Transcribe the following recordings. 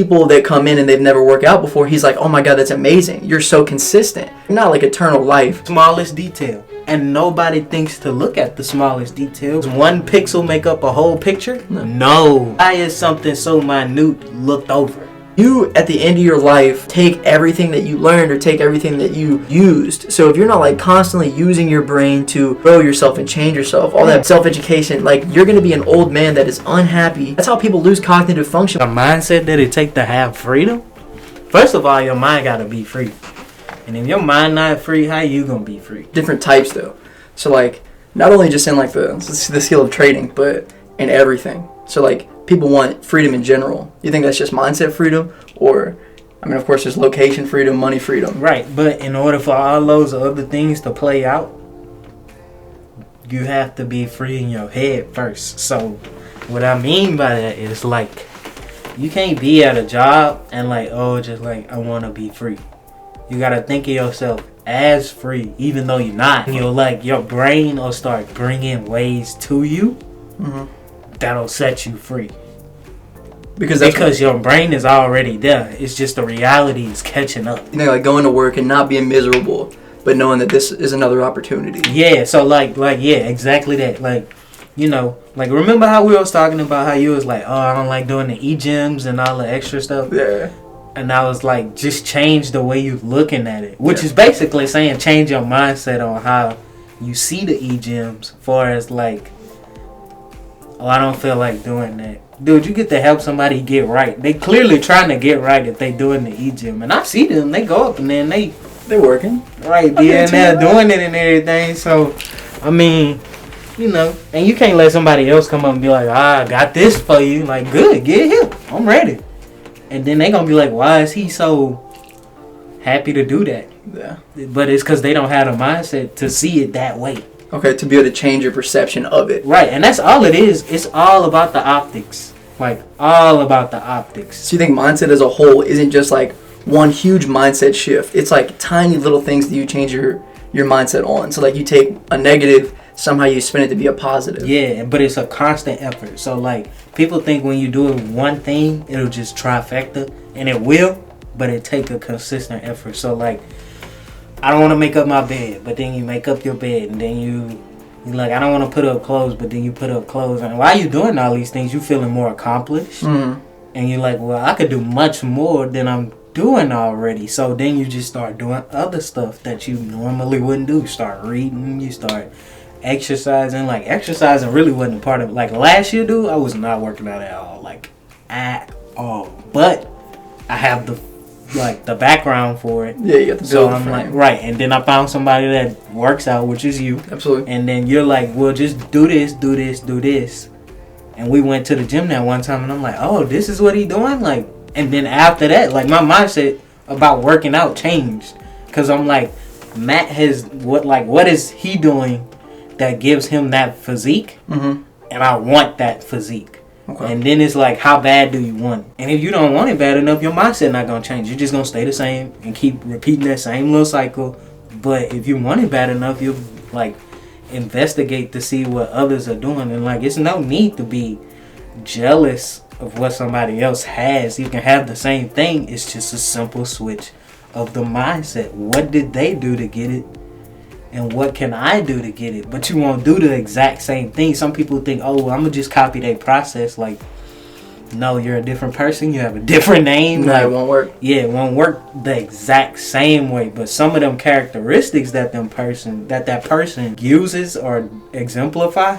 People that come in and they've never worked out before, he's like, oh my God, that's amazing. You're so consistent. You're not like eternal life. Smallest detail. And nobody thinks to look at the smallest details. One pixel make up a whole picture? No. Why is something so minute looked over? You, at the end of your life, take everything that you learned or take everything that you used. So if you're not like constantly using your brain to grow yourself and change yourself, all that self-education, like you're going to be an old man that is unhappy. That's how people lose cognitive function. The mindset that it take to have freedom? First of all, your mind got to be free. And if your mind not free, how you going to be free? Different types though. So like, not only just in like the skill of trading, but in everything. So like, people want freedom in general. You think that's just mindset freedom? Or, I mean, of course, there's location freedom, money freedom. Right, but in order for all those other things to play out, you have to be free in your head first. So, what I mean by that is, like, you can't be at a job and like, oh, just like, I want to be free. You got to think of yourself as free, even though you're not. You'll like, your brain will start bringing ways to you that'll set you free. Because your brain is already there. It's just the reality is catching up. You know, like going to work and not being miserable, but knowing that this is another opportunity. Yeah, so like yeah, exactly that. Like, you know, like remember how we was talking about how you was like, oh, I don't like doing the e-gyms and all the extra stuff? Yeah. And I was like, just change the way you're looking at it. Which is basically saying change your mindset on how you see the e-gyms, far as like, oh, I don't feel like doing that. Dude, you get to help somebody get right. They clearly trying to get right if they doing the e-gym. And I see them. They go up and then they're working. Right, yeah, and they're doing it and everything. So, I mean, you know. And you can't let somebody else come up and be like, I got this for you. Like, good, get him. I'm ready. And then they going to be like, why is he so happy to do that? Yeah. But it's because they don't have the mindset to see it that way. Okay, to be able to change your perception of it. Right, and that's all it is. It's all about the optics. Like, all about the optics. So you think mindset as a whole isn't just like one huge mindset shift. It's like tiny little things that you change your mindset on. So like you take a negative, somehow you spin it to be a positive. Yeah, but it's a constant effort. So like, people think when you do one thing, it'll just trifecta. And it will, but it take a consistent effort. So like, I don't want to make up my bed, but then you make up your bed, and then you like, I don't want to put up clothes, but then you put up clothes. And while you doing all these things, you feeling more accomplished. And you're like, well, I could do much more than I'm doing already. So then you just start doing other stuff that you normally wouldn't do. You start reading, you start exercising. Like, exercising really wasn't a part of it. Like, last year, dude, I was not working out at all. Like, at all. But I have the background for it. Yeah, you got the build. So I'm like, right. And then I found somebody that works out, which is you. Absolutely. And then you're like, well, just do this, do this, do this. And we went to the gym that one time, and I'm like, oh, this is what he doing? Like, and then after that, like, my mindset about working out changed. Because I'm like, Matt has, what is he doing that gives him that physique? And I want that physique. Okay. And then it's like, how bad do you want it? And if you don't want it bad enough, your mindset not going to change. You're just going to stay the same and keep repeating that same little cycle. But if you want it bad enough, you'll, like, investigate to see what others are doing. And, like, it's no need to be jealous of what somebody else has. You can have the same thing. It's just a simple switch of the mindset. What did they do to get it? And what can I do to get it? But you won't do the exact same thing. Some people think, oh, well, I'm going to just copy their process. Like, no, you're a different person. You have a different name. No, like, it won't work. Yeah, it won't work the exact same way. But some of them characteristics that that person uses or exemplify,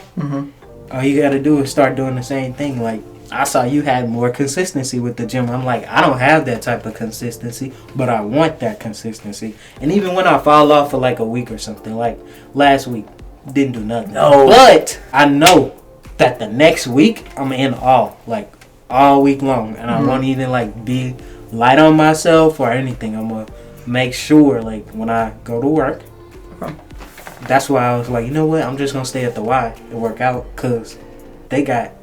all you got to do is start doing the same thing. Like, I saw you had more consistency with the gym. I'm like, I don't have that type of consistency, but I want that consistency. And even when I fall off for like a week or something, like last week, didn't do nothing. No. But I know that the next week, I'm in awe, like all week long. And I won't even like be light on myself or anything. I'm going to make sure, like, when I go to work, that's why I was like, you know what? I'm just going to stay at the Y and work out, because they got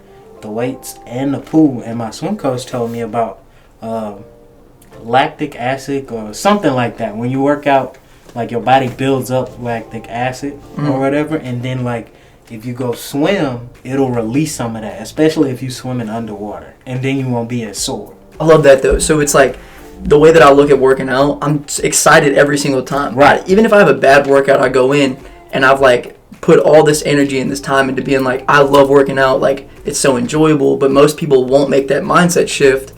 the weights and the pool. And my swim coach told me about lactic acid or something like that. When you work out, like, your body builds up lactic acid or whatever, and then like if you go swim, it'll release some of that, especially if you swimming underwater, and then you won't be as sore. I love that though. So it's like the way that I look at working out, I'm excited every single time. Right. Even if I have a bad workout, I go in and I've like put all this energy and this time into being like, I love working out. Like, it's so enjoyable. But most people won't make that mindset shift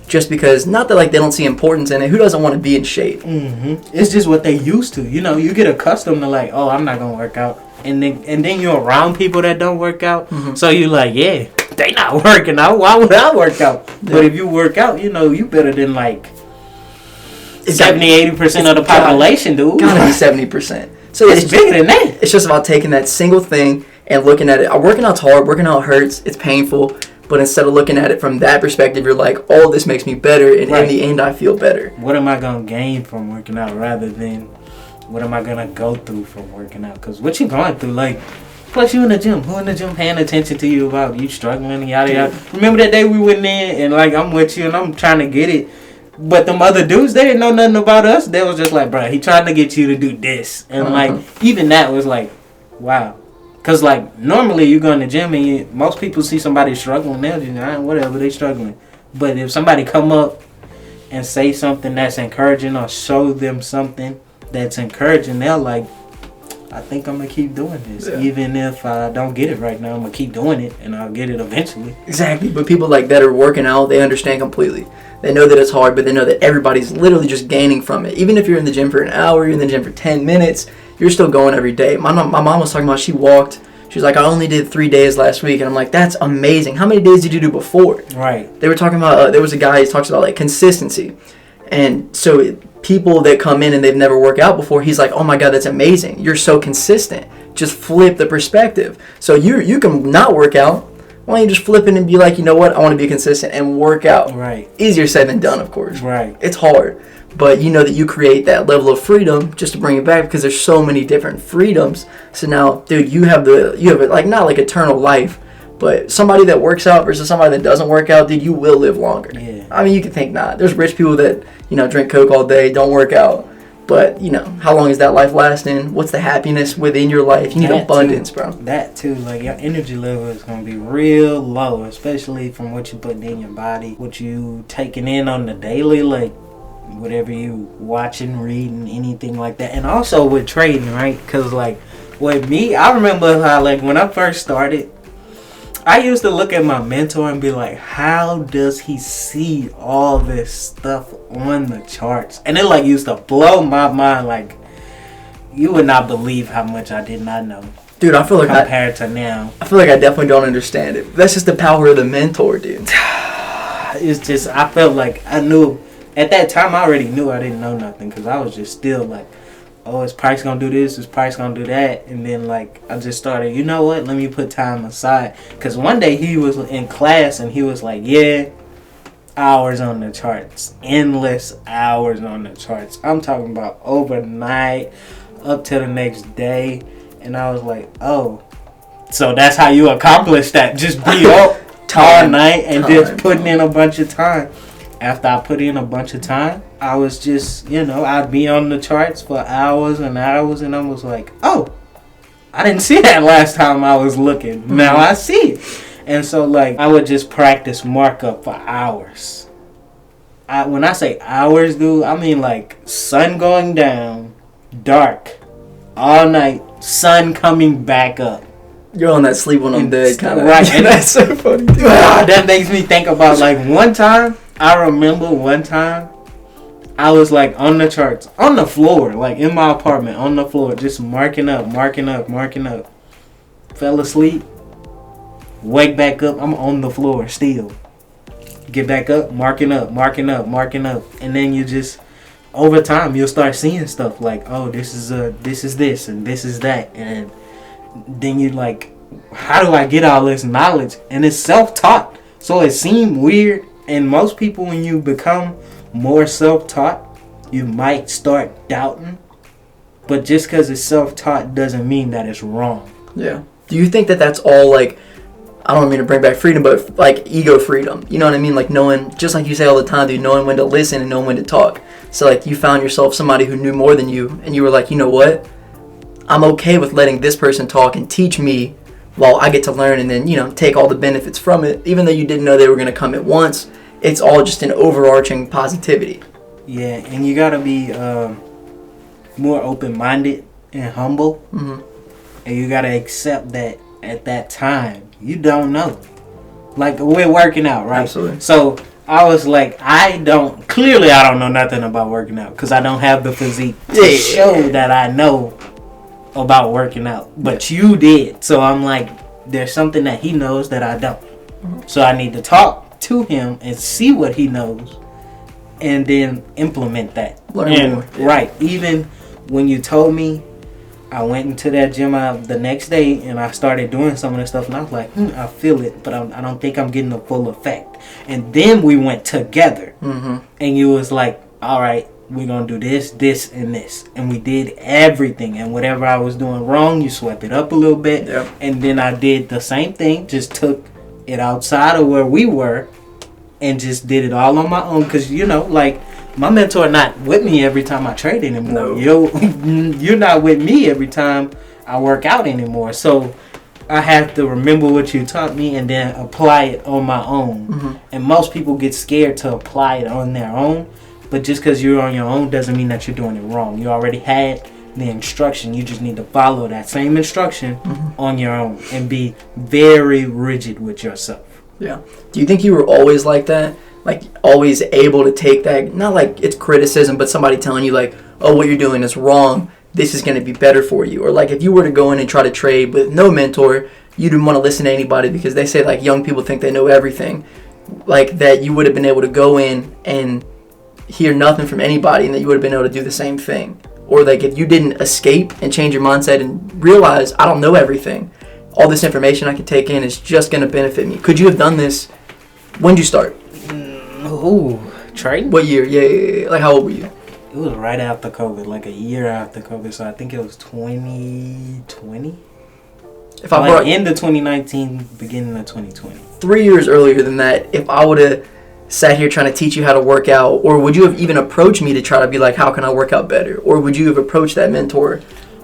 just because, not that like they don't see importance in it. Who doesn't want to be in shape? Mm-hmm. It's just what they used to. You know, you get accustomed to like, oh, I'm not gonna work out, and then you're around people that don't work out. Mm-hmm. So you're like, yeah, they not working out. Why would I work out? Yeah. But if you work out, you know, you better than like 70-80% of the population, dude. Gotta be 70%. So it's bigger than that. It's just about taking that single thing and looking at it. Working out's hard. Working out hurts. It's painful. But instead of looking at it from that perspective, you're like, oh, this makes me better. And in the end, I feel better. What am I going to gain from working out rather than what am I going to go through from working out? Because what you going through, like, plus you in the gym. Who in the gym paying attention to you about you struggling, yada, yada. Remember that day we went in and, like, I'm with you and I'm trying to get it. But them other dudes, they didn't know nothing about us. They was just like, bro, he trying to get you to do this. And, like, even that was like, wow. Because, like, normally you go in the gym and most people see somebody struggling. They'll just, whatever, they struggling. But if somebody come up and say something that's encouraging or show them something that's encouraging, they're like, I think I'm going to keep doing this. Yeah. Even if I don't get it right now, I'm going to keep doing it and I'll get it eventually. Exactly. But people like that are working out, they understand completely. They know that it's hard, but they know that everybody's literally just gaining from it. Even if you're in the gym for an hour, you're in the gym for 10 minutes, you're still going every day. My mom was talking about she walked. She was like, I only did 3 days last week. And I'm like, that's amazing. How many days did you do before? Right. They were talking about, there was a guy, he talks about like consistency. And so people that come in and they've never worked out before, he's like, oh my God, that's amazing. You're so consistent. Just flip the perspective. So you can not work out. Why don't you just flip it and be like, you know what? I want to be consistent and work out. Right. Easier said than done, of course. Right. It's hard. But you know that you create that level of freedom, just to bring it back, because there's so many different freedoms. So now, dude, you have like, not like eternal life, but somebody that works out versus somebody that doesn't work out, dude, you will live longer. Yeah. I mean, you can think not. There's rich people that, you know, drink Coke all day, don't work out. But, you know, how long is that life lasting? What's the happiness within your life? You need abundance, bro. That, too. Like, your energy level is going to be real low, especially from what you putting in your body, what you taking in on the daily, like, whatever you watching, reading, anything like that. And also with trading, right? Because, like, with me, I remember how, like, when I first started, I used to look at my mentor and be like, how does he see all this stuff on the charts? And it like used to blow my mind. Like, you would not believe how much I did not know. Dude, I feel like compared to now. I feel like I definitely don't understand it. That's just the power of the mentor, dude. It's just, I felt like I knew. At that time, I already knew I didn't know nothing. Because I was just still like, oh, is Price going to do this? Is Price going to do that? And then, like, I just started, you know what? Let me put time aside. Because one day he was in class and he was like, yeah, hours on the charts. Endless hours on the charts. I'm talking about overnight up to the next day. And I was like, oh, so that's how you accomplish that. Just be up all night and just putting in a bunch of time. After I put in a bunch of time, I was just, you know, I'd be on the charts for hours and hours, and I was like, oh, I didn't see that last time I was looking. Mm-hmm. Now I see it. And so, like, I would just practice markup for hours. When I say hours, dude, I mean, like, sun going down, dark, all night, sun coming back up. You're on that sleep when I'm dead kind of. Right. And that's so funny, dude. That makes me think about, like, one time, I remember one time I was like on the charts, on the floor, like in my apartment, on the floor, just marking up. Fell asleep, wake back up, I'm on the floor still. Get back up, marking up. And then you just, over time, you'll start seeing stuff like, oh, this is this, and this is that. And then you're like, how do I get all this knowledge? And it's self-taught, so it seemed weird. And most people, when you become more self-taught, you might start doubting. But just because it's self-taught doesn't mean that it's wrong. Yeah. Do you think that that's all, like, I don't mean to bring back freedom, but, like, ego freedom? You know what I mean? Like, knowing, just like you say all the time, dude, knowing when to listen and knowing when to talk. So, like, you found yourself somebody who knew more than you, and you were like, you know what? I'm okay with letting this person talk and teach me while I get to learn and then, you know, take all the benefits from it, even though you didn't know they were going to come at once. it's all just an overarching positivity. Yeah, and you gotta be more open-minded and humble. Mm-hmm. And you gotta accept that at that time you don't know. Like, we're working out, right? Absolutely. So I was like, I don't know nothing about working out because I don't have the physique to show that I know about working out. But you did. So I'm like, there's something that he knows that I don't. So I need to talk to him and see what he knows and then implement that. Learn more. Yeah. Right. Even when you told me, I went into that gym the next day and I started doing some of the stuff and I was like, I feel it, but I don't think I'm getting the full effect. And then we went together and you was like, all right, we're going to do this, this, and this. And we did everything. And whatever I was doing wrong, you swept it up a little bit. Yep. And then I did the same thing, just took it outside of where we were and just did it all on my own. Because, you know, like, my mentor not with me every time I trade anymore. No. You're not with me every time I work out anymore. So I have to remember what you taught me and then apply it on my own. And most people get scared to apply it on their own. But just because you're on your own doesn't mean that you're doing it wrong. You already had the instruction. You just need to follow that same instruction on your own and be very rigid with yourself. Yeah. Do you think you were always like that? Like, always able to take that, not like it's criticism, but somebody telling you, like, oh, what you're doing is wrong, this is going to be better for you. Or, like, if you were to go in and try to trade with no mentor, you didn't want to listen to anybody because they say, like, young people think they know everything. Like, that you would have been able to go in and hear nothing from anybody and that you would have been able to do the same thing. Or, like, if you didn't escape and change your mindset and realize, I don't know everything, all this information I can take in is just going to benefit me. Could you have done this? When did you start? Ooh, trading? What year? Yeah. Like, how old were you? It was right after COVID, like a year after COVID. So I think it was 2020. If I like brought end of 2019, beginning of 2020. 3 years earlier than that, if I would have sat here trying to teach you how to work out, or would you have even approached me to try to be like, how can I work out better? Or would you have approached that mentor?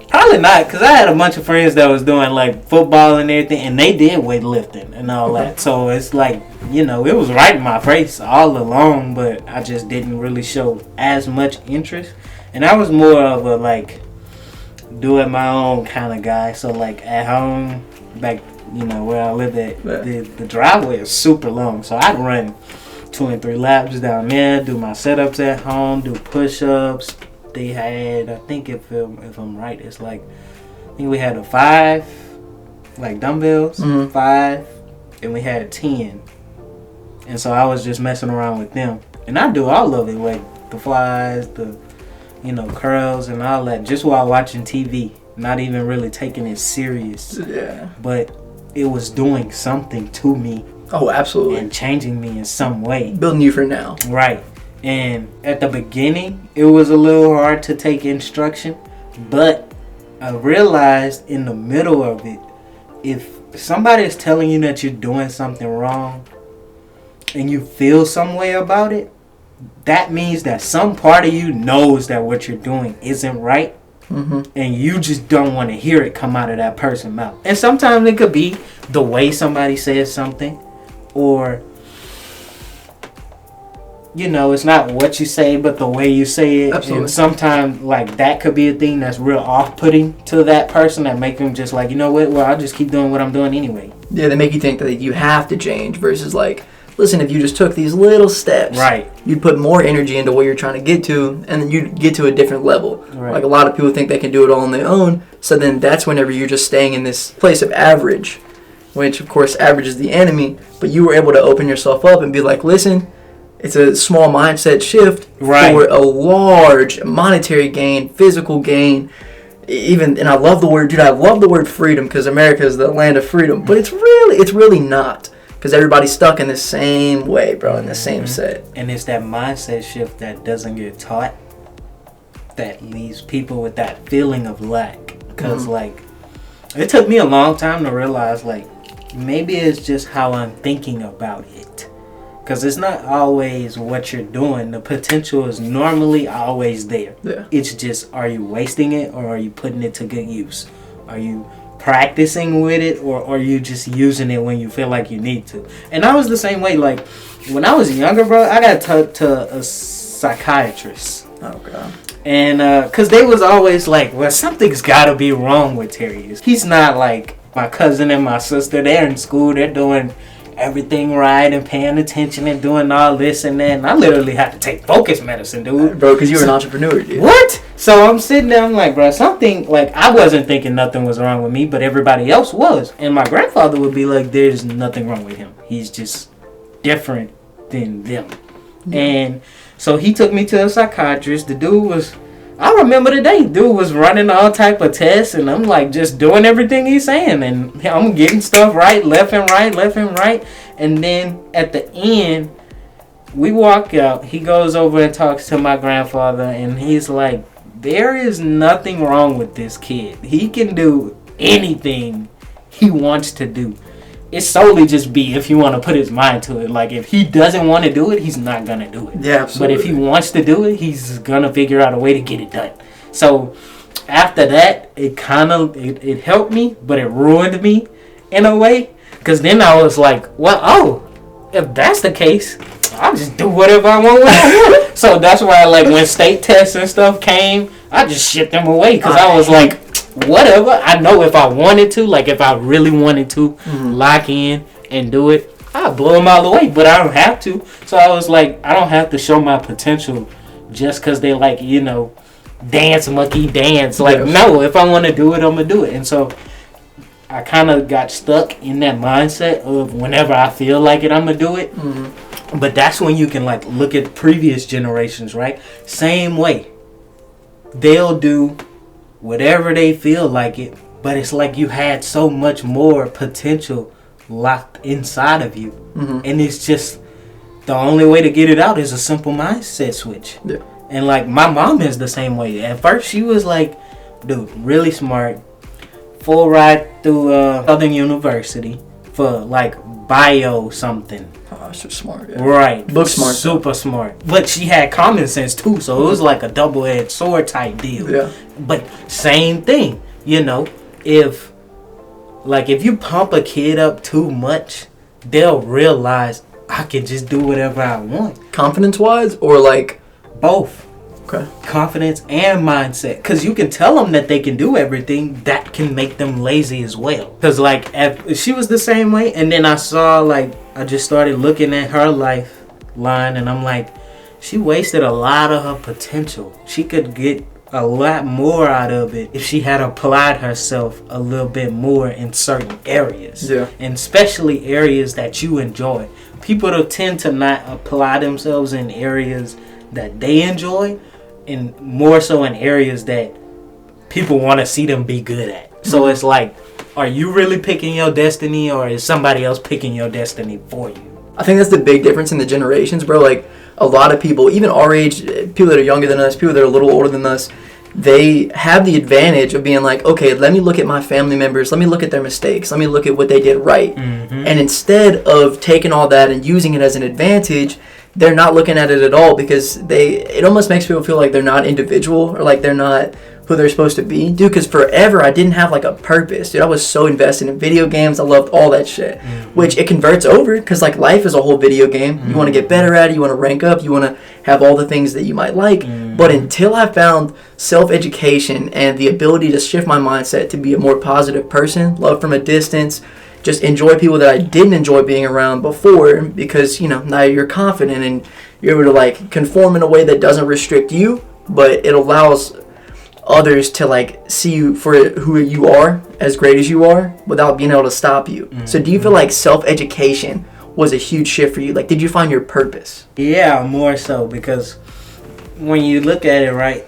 Probably not, because I had a bunch of friends that was doing like football and everything, and they did weightlifting and all that. So it's like, you know, it was right in my face all along, but I just didn't really show as much interest. And I was more of a like do it my own kind of guy. So like at home, back, you know, where I lived at, the driveway is super long. So I'd run 2 and 3 laps down there, do my setups at home, do push-ups. They had, I think if I'm right, it's like, I think we had a 5, like dumbbells, 5, and we had 10. And so I was just messing around with them. And I do all of it, like the flies, the, you know, curls and all that, just while watching TV. Not even really taking it serious. Yeah. But it was doing something to me. Oh, absolutely. And changing me in some way. Building you for now. Right. And at the beginning, it was a little hard to take instruction. But I realized in the middle of it, if somebody is telling you that you're doing something wrong and you feel some way about it, that means that some part of you knows that what you're doing isn't right. And you just don't want to hear it come out of that person's mouth. And sometimes it could be the way somebody says something, or, you know, it's not what you say, but the way you say it. Absolutely. And sometimes, like, that could be a thing that's real off-putting to that person that make them just like, you know what, well, I'll just keep doing what I'm doing anyway. Yeah, they make you think that you have to change versus like, listen, if you just took these little steps, right, you'd put more energy into what you're trying to get to, and then you'd get to a different level. Right. Like, a lot of people think they can do it all on their own, so then that's whenever you're just staying in this place of average, which, of course, average is the enemy, but you were able to open yourself up and be like, listen, it's a small mindset shift for a large monetary gain, physical gain, even, and I love the word, dude, I love the word freedom, because America is the land of freedom, but it's really not. Because everybody's stuck in the same way, bro, in the same set. And it's that mindset shift that doesn't get taught that leaves people with that feeling of lack. Because, like, it took me a long time to realize, like, maybe it's just how I'm thinking about it. Because it's not always what you're doing. The potential is normally always there. Yeah. It's just, are you wasting it or are you putting it to good use? Are you practicing with it, or are you just using it when you feel like you need to? And I was the same way. Like when I was younger, bro, I got talked to a psychiatrist. Oh god. And cause they was always like, well, something's gotta be wrong with Terry. He's not like my cousin and my sister. They're in school, they're doing everything right and paying attention and doing all this and that. And I literally had to take focus medicine, dude. Bro, because you were an entrepreneur, dude. What? So I'm sitting there, I'm like, bro, something, like, I wasn't thinking nothing was wrong with me, but everybody else was. And my grandfather would be like, there's nothing wrong with him. He's just different than them. Yeah. And so he took me to a psychiatrist. The dude was, I remember the day, dude was running all type of tests, and I'm like just doing everything he's saying, and I'm getting stuff right, left and right. And then at the end, we walk out, he goes over and talks to my grandfather, and he's like, there is nothing wrong with this kid. He can do anything he wants to do. It's solely just be if you want to put his mind to it. Like, if he doesn't want to do it, he's not going to do it. Yeah, absolutely. But if he wants to do it, he's going to figure out a way to get it done. So, after that, it kind of, it helped me, but it ruined me in a way. Because then I was like, well, if that's the case, I'll just do whatever I want. So, that's why, like, when state tests and stuff came, I just shit them away. Because I was like, whatever. I know if I wanted to, like if I really wanted to lock in and do it, I'll blow them all the way, but I don't have to. So I was like, I don't have to show my potential just because they like, you know, dance monkey dance. Like, no, if I want to do it, I'm going to do it. And so I kind of got stuck in that mindset of whenever I feel like it, I'm going to do it. But that's when you can like look at previous generations, right? Same way. They'll do whatever they feel like it, but it's like you had so much more potential locked inside of you. And it's just the only way to get it out is a simple mindset switch. And like my mom is the same way. At first she was like, dude, really smart, full ride through Southern University for like bio something. Oh, so smart. Yeah. Right. Book smart. Super smart. But she had common sense too, so it was like a double-edged sword type deal. Yeah. But same thing, you know, if you pump a kid up too much, they'll realize I can just do whatever I want. Confidence-wise or like? Both. Okay. Confidence and mindset. Because you can tell them that they can do everything. That can make them lazy as well. Because like, she was the same way. And then I saw like, I just started looking at her lifeline. And I'm like, she wasted a lot of her potential. She could get a lot more out of it if she had applied herself a little bit more in certain areas. Yeah. And especially areas that you enjoy. People will tend to not apply themselves in areas that they enjoy, and more so in areas that people want to see them be good at. So it's like, are you really picking your destiny, or is somebody else picking your destiny for you? I think that's the big difference in the generations, bro. Like, a lot of people, even our age, people that are younger than us, people that are a little older than us, they have the advantage of being like, okay, let me look at my family members, let me look at their mistakes, let me look at what they did right. And instead of taking all that and using it as an advantage, they're not looking at it at all, because it almost makes people feel like they're not individual, or like they're not who they're supposed to be. Dude, because forever I didn't have like a purpose. Dude, I was so invested in video games. I loved all that shit, which it converts over, because like life is a whole video game. You want to get better at it, you want to rank up, you want to have all the things that you might like. But until I found self-education and the ability to shift my mindset to be a more positive person, love from a distance, just enjoy people that I didn't enjoy being around before, because, you know, now you're confident and you're able to like conform in a way that doesn't restrict you, but it allows others to like see you for who you are, as great as you are, without being able to stop you. So do you feel like self-education was a huge shift for you? Like, did you find your purpose? Yeah, more so, because when you look at it, right,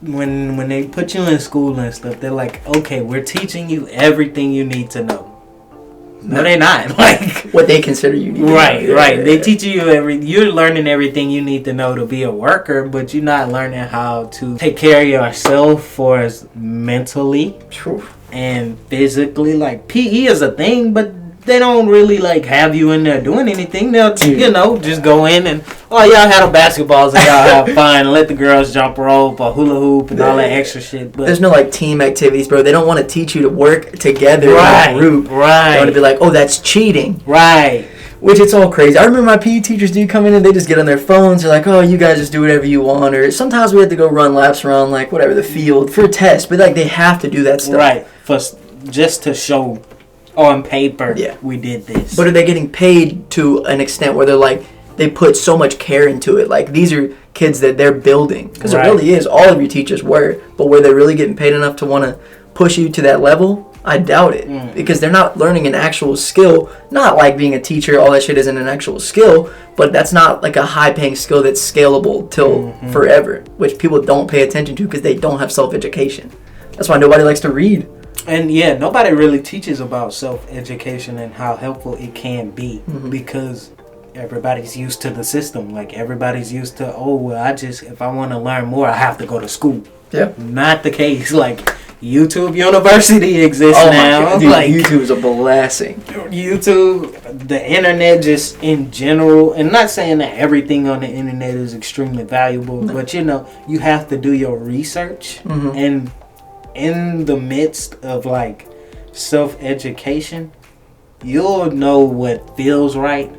when they put you in school and stuff, they're like, okay, we're teaching you everything you need to know. No, they're not. Like, what they consider you need to know. Right. They teach you you're learning everything you need to know to be a worker, but you're not learning how to take care of yourself for as mentally and physically. Like, PE is a thing, but they don't really like have you in there doing anything. They'll just go in and y'all have basketballs and y'all have fun and let the girls jump rope or hula hoop and all that extra shit. But there's no like team activities, bro. They don't want to teach you to work together in a group. Right. They want to be like, oh, that's cheating. Right. Which it's all crazy. I remember my PE teachers do come in and they just get on their phones. They're like, oh, you guys just do whatever you want. Or sometimes we have to go run laps around like whatever the field for a test. But like they have to do that stuff. Right. Just to show on paper we did this. But are they getting paid to an extent where they're like, they put so much care into it? Like these are kids that they're building. Because it really is. All of your teachers were. But were they really getting paid enough to want to push you to that level? I doubt it, because they're not learning an actual skill. Not like being a teacher, all that shit isn't an actual skill, but that's not like a high-paying skill that's scalable till forever, which people don't pay attention to because they don't have self-education. That's why nobody likes to read. And nobody really teaches about self-education and how helpful it can be, because everybody's used to the system. Like everybody's used to, if I want to learn more, I have to go to school. Yeah. Not the case. Like YouTube University exists now. Dude, like YouTube is a blessing. YouTube, the internet, just in general, and not saying that everything on the internet is extremely valuable, but you have to do your research, and in the midst of like self-education, you'll know what feels right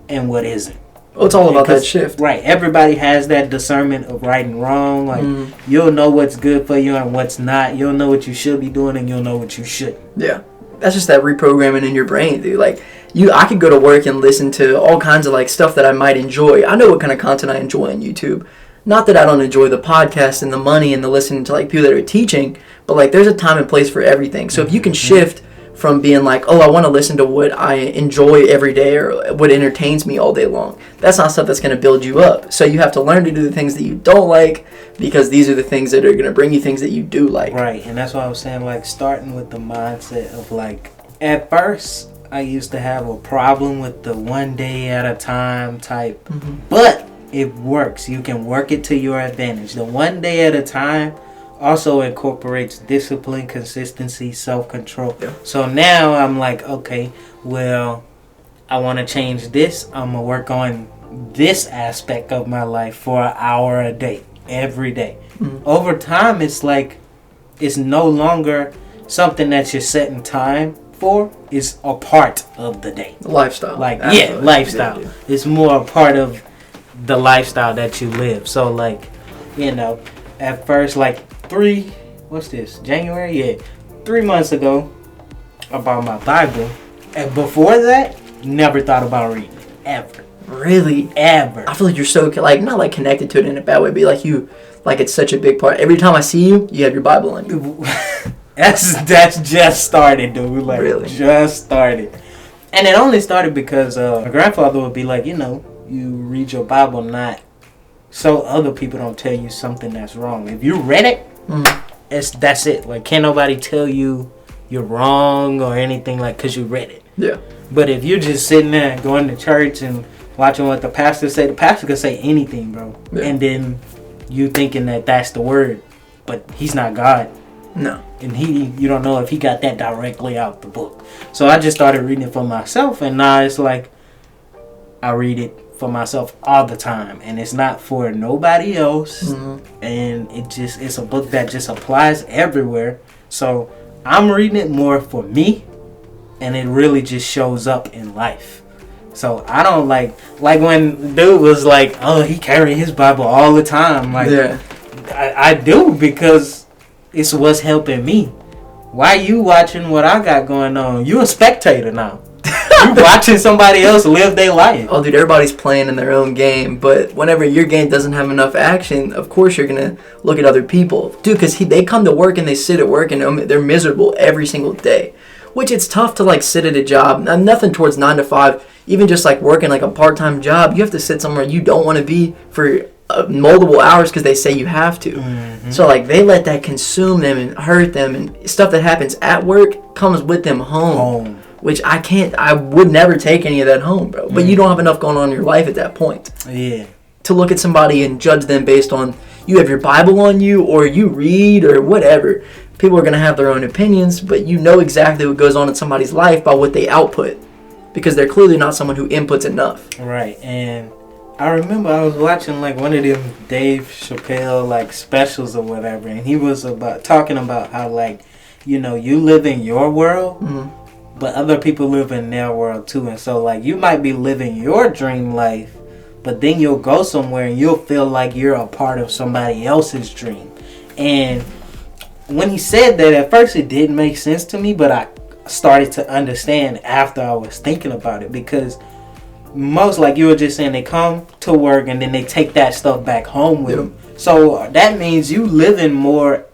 and what isn't. Well, it's all about that shift. Right. Everybody has that discernment of right and wrong. Like, you'll know what's good for you and what's not. You'll know what you should be doing and you'll know what you shouldn't. Yeah. That's just that reprogramming in your brain, dude. Like, I could go to work and listen to all kinds of, like, stuff that I might enjoy. I know what kind of content I enjoy on YouTube. Not that I don't enjoy the podcast and the money and the listening to, like, people that are teaching, but, like, there's a time and place for everything. So if you can shift from being like, oh, I want to listen to what I enjoy every day or what entertains me all day long. That's not stuff that's going to build you up. So you have to learn to do the things that you don't like, because these are the things that are going to bring you things that you do like. Right, and that's why I was saying, like, starting with the mindset of, like, at first, I used to have a problem with the one day at a time type, but it works. You can work it to your advantage. The one day at a time also incorporates discipline, consistency, self-control. Yeah. So now I'm like, okay, well, I want to change this. I'm going to work on this aspect of my life for an hour a day, every day. Over time, it's like, it's no longer something that you're setting time for. It's a part of the day. Lifestyle. Like, lifestyle. It's more a part of the lifestyle that you live. So, like, at first, like, 3 months ago, I bought my Bible, and before that, never thought about reading, ever. Really? Ever. I feel like you're so, like, not like connected to it in a bad way, but like it's such a big part. Every time I see you, you have your Bible on you. That's just started, dude. Like, really? Just started. And it only started because my grandfather would be like, you read your Bible not so other people don't tell you something that's wrong. If you read it, that's it. Like, can't nobody tell you you're wrong or anything, like, because you read it. Yeah. But if you're just sitting there going to church and watching what the pastor say, the pastor could say anything, bro. Yeah. And then you thinking that that's the word, but he's not God. No. And you don't know if he got that directly out the book. So I just started reading it for myself, and now it's like I read it for myself all the time, and it's not for nobody else. And it's a book that just applies everywhere. So I'm reading it more for me, and it really just shows up in life. So I don't like when dude was like, oh, he carry his Bible all the time. Like, yeah. I do, because it's what's helping me. Why you watching what I got going on? You a spectator now. You watching somebody else live their life. Oh, dude, everybody's playing in their own game, but whenever your game doesn't have enough action, of course you're gonna look at other people, dude. Because they come to work and they sit at work and they're miserable every single day, which it's tough to like sit at a job. Nothing towards 9 to 5, even just like working like a part-time job. You have to sit somewhere you don't want to be for multiple hours because they say you have to. So like they let that consume them and hurt them, and stuff that happens at work comes with them home. Which I would never take any of that home, bro. But you don't have enough going on in your life at that point. Yeah. To look at somebody and judge them based on, you have your Bible on you or you read or whatever. People are going to have their own opinions, but you know exactly what goes on in somebody's life by what they output, because they're clearly not someone who inputs enough. Right. And I remember I was watching like one of them Dave Chappelle like specials or whatever, and he was talking about how like, you know, you live in your world, but other people live in their world too. And so like you might be living your dream life, but then you'll go somewhere and you'll feel like you're a part of somebody else's dream. And when he said that, at first it didn't make sense to me, but I started to understand after I was thinking about it, because most, like you were just saying, they come to work and then they take that stuff back home with them. So that means you living more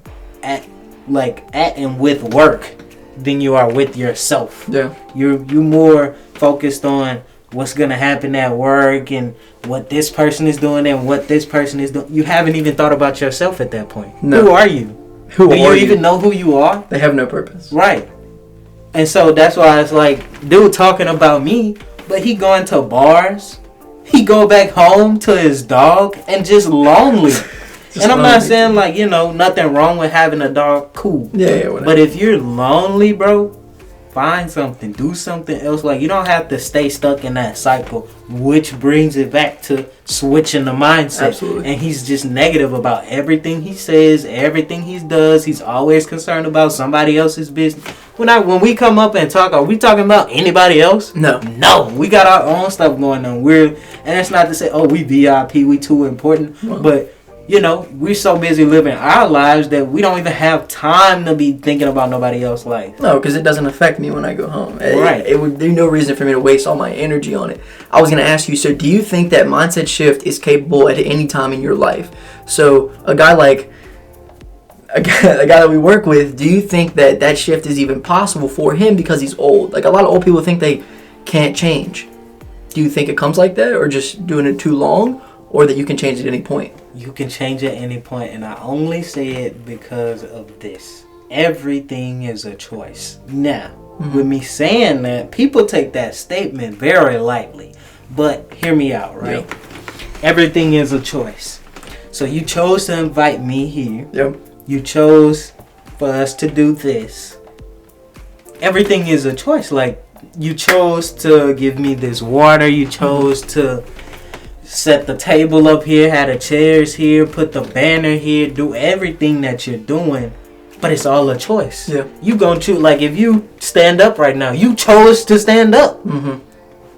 at and with work than you are with yourself. Yeah. You more focused on what's gonna happen at work and what this person is doing and what this person is doing. You haven't even thought about yourself at that point. No. Who are you? Do you even know who you are? They have no purpose. Right. And so that's why it's like, dude talking about me, but he going to bars. He go back home to his dog and just lonely. And I'm not saying like, you know, nothing wrong with having a dog. Cool. Yeah, whatever. But if you're lonely, bro, find something. Do something else. Like, you don't have to stay stuck in that cycle, which brings it back to switching the mindset. Absolutely. And he's just negative about everything he says, everything he does. He's always concerned about somebody else's business. When we come up and talk, are we talking about anybody else? No. We got our own stuff going on. And that's not to say, oh, we VIP, we too important. Well, but, you know, we're so busy living our lives that we don't even have time to be thinking about nobody else's life. No, because it doesn't affect me when I go home. Right. It would be no reason for me to waste all my energy on it. I was going to ask you, so do you think that mindset shift is capable at any time in your life? So a guy that we work with, do you think that shift is even possible for him because he's old? Like, a lot of old people think they can't change. Do you think it comes like that, or just doing it too long, or that you can change at any point? You can change at any point, and I only say it because of this. Everything is a choice. Now, with me saying that, people take that statement very lightly. But hear me out, right? Yep. Everything is a choice. So you chose to invite me here. Yep. You chose for us to do this. Everything is a choice. Like, you chose to give me this water. You chose to set the table up here, had the chairs here, put the banner here, do everything that you're doing. But it's all a choice. Yeah. You gonna choose. Like, if you stand up right now, you chose to stand up.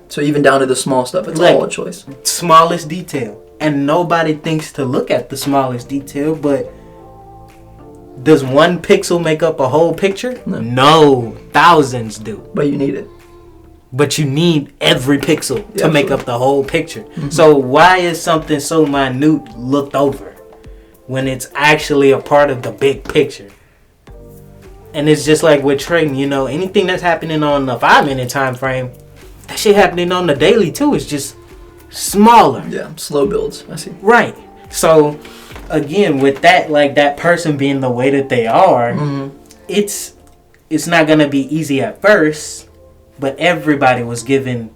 So even down to the small stuff, it's Like, all a choice. Smallest detail. And nobody thinks to look at the smallest detail, but does one pixel make up a whole picture? No. Thousands do. But you need it. But you need every pixel to make absolutely. up the whole picture. So why is something so minute looked over when it's actually a part of the big picture? And it's just like with trading, you know, anything that's happening on the 5-minute time frame, that shit happening on the daily too. It's just smaller. Yeah, slow builds. I see. Right. So again, with that, like that person being the way that they are, it's not gonna be easy at first, but everybody was given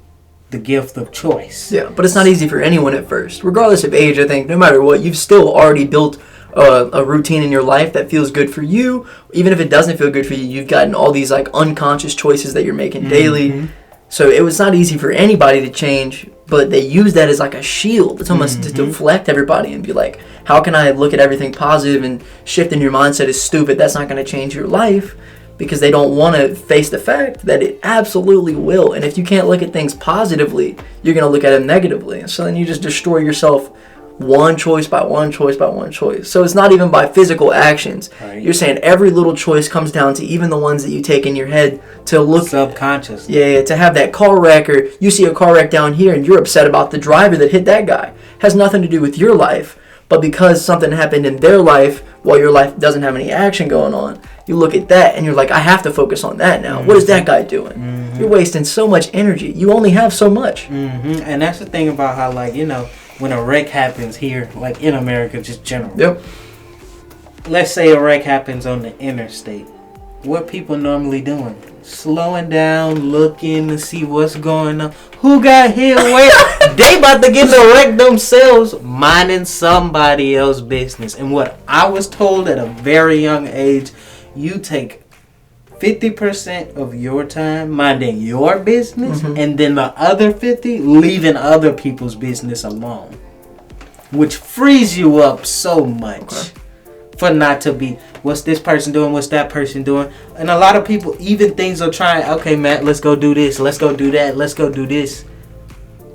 the gift of choice. Yeah, but it's not easy for anyone at first. Regardless of age, I think no matter what, you've still already built a routine in your life that feels good for you. Even if it doesn't feel good for you, you've gotten all these like unconscious choices that you're making daily. So it was not easy for anybody to change, but they use that as like a shield. It's almost to deflect everybody and be like, how can I look at everything positive, and shifting your mindset is stupid. That's not going to change your life, because they don't want to face the fact that it absolutely will. And if you can't look at things positively, you're going to look at them negatively. And so then you just destroy yourself one choice by one choice by one choice. So it's not even by physical actions. Right. You're saying every little choice comes down to even the ones that you take in your head to look subconscious. Yeah, to have that car wreck, or you see a car wreck down here and you're upset about the driver that hit that guy. Has nothing to do with your life, but because something happened in their life while your life doesn't have any action going on, you look at that and you're like, I have to focus on that now. What is that guy doing? You're wasting so much energy. You only have so much. And that's the thing about how, like, you know, when a wreck happens here, like in America, just general. Yep. Let's say a wreck happens on the interstate. what people normally doing? Slowing down, looking to see what's going on. Who got hit where? They about to get to wreck themselves, minding somebody else's business. And what I was told at a very young age, you take 50% of your time minding your business, and then the other 50 leaving other people's business alone, which frees you up so much for not to be, what's this person doing, what's that person doing. And a lot of people, even things are trying, okay, Matt, let's go do this, let's go do that, let's go do this.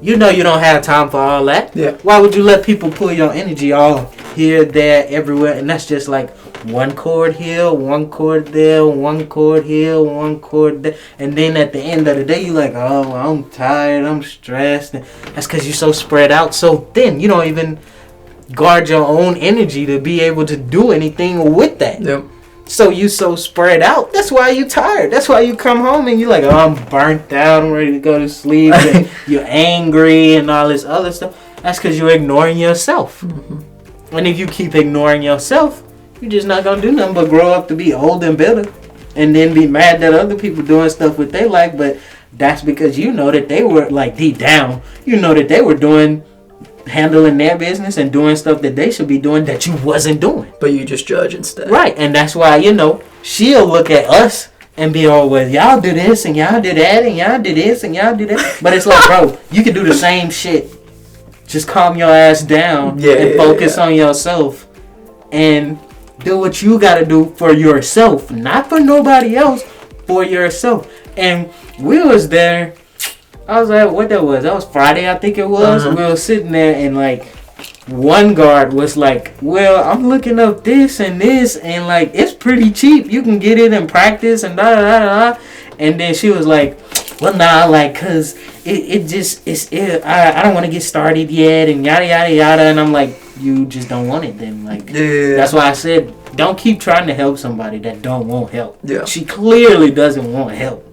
You know you don't have time for all that. Yeah. Why would you let people pull your energy all here, there, everywhere? And that's just like one chord here, one chord there, one chord here, one chord there. And then at the end of the day, you're like, oh, I'm tired, I'm stressed. And that's because you're so spread out, so thin. You don't even guard your own energy to be able to do anything with that. Yep. So you so spread out. That's why you tired. That's why you come home and you like, oh, I'm burnt out. I'm ready to go to sleep. And you're angry and all this other stuff. That's because you're ignoring yourself. And if you keep ignoring yourself, you're just not gonna do nothing but grow up to be old and bitter, and then be mad that other people doing stuff with their life. But that's because you know that they were like deep down. You know that they were handling their business and doing stuff that they should be doing that you wasn't doing. But you just judge instead. Right, and that's why, she'll look at us and be all, well, y'all do this and y'all do that and y'all do this and y'all do that. But it's like, bro, you can do the same shit. Just calm your ass down and focus on yourself and do what you got to do for yourself. Not for nobody else, for yourself. And we was there. I was like, what that was? That was Friday, I think it was. We were sitting there and like one guard was like, well, I'm looking up this and this and like it's pretty cheap. You can get it in practice and da da da da. And then she was like, well, nah, like, cause I don't want to get started yet and yada yada yada. And I'm like, you just don't want it then. Like, that's why I said, don't keep trying to help somebody that don't want help. Yeah. She clearly doesn't want help.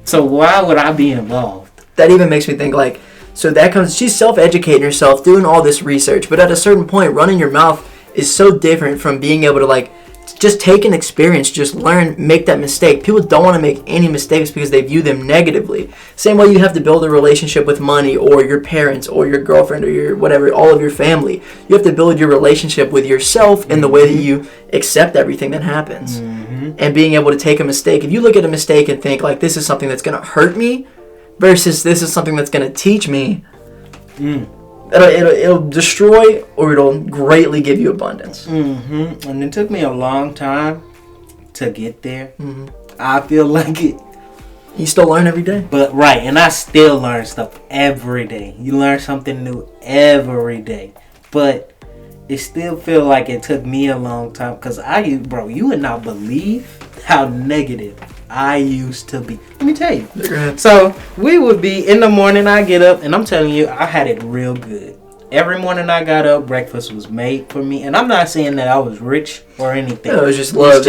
So why would I be involved? That even makes me think like, so that comes, she's self-educating herself, doing all this research, but at a certain point, running your mouth is so different from being able to like, just take an experience, just learn, make that mistake. People don't want to make any mistakes because they view them negatively. Same way you have to build a relationship with money or your parents or your girlfriend or your whatever, all of your family. You have to build your relationship with yourself in the way that you accept everything that happens. And being able to take a mistake. If you look at a mistake and think like, this is something that's going to hurt me, versus this is something that's going to teach me, it'll destroy or it'll greatly give you abundance. And it took me a long time to get there. I feel like it. You still learn every day. But right, and I still learn stuff every day. You learn something new every day. But it still feel like it took me a long time. Because you would not believe how negative I used to be. Let me tell you. So we would be in the morning. I get up and I'm telling you, I had it real good. Every morning I got up, breakfast was made for me, and I'm not saying that I was rich or anything. Yeah, it was just love.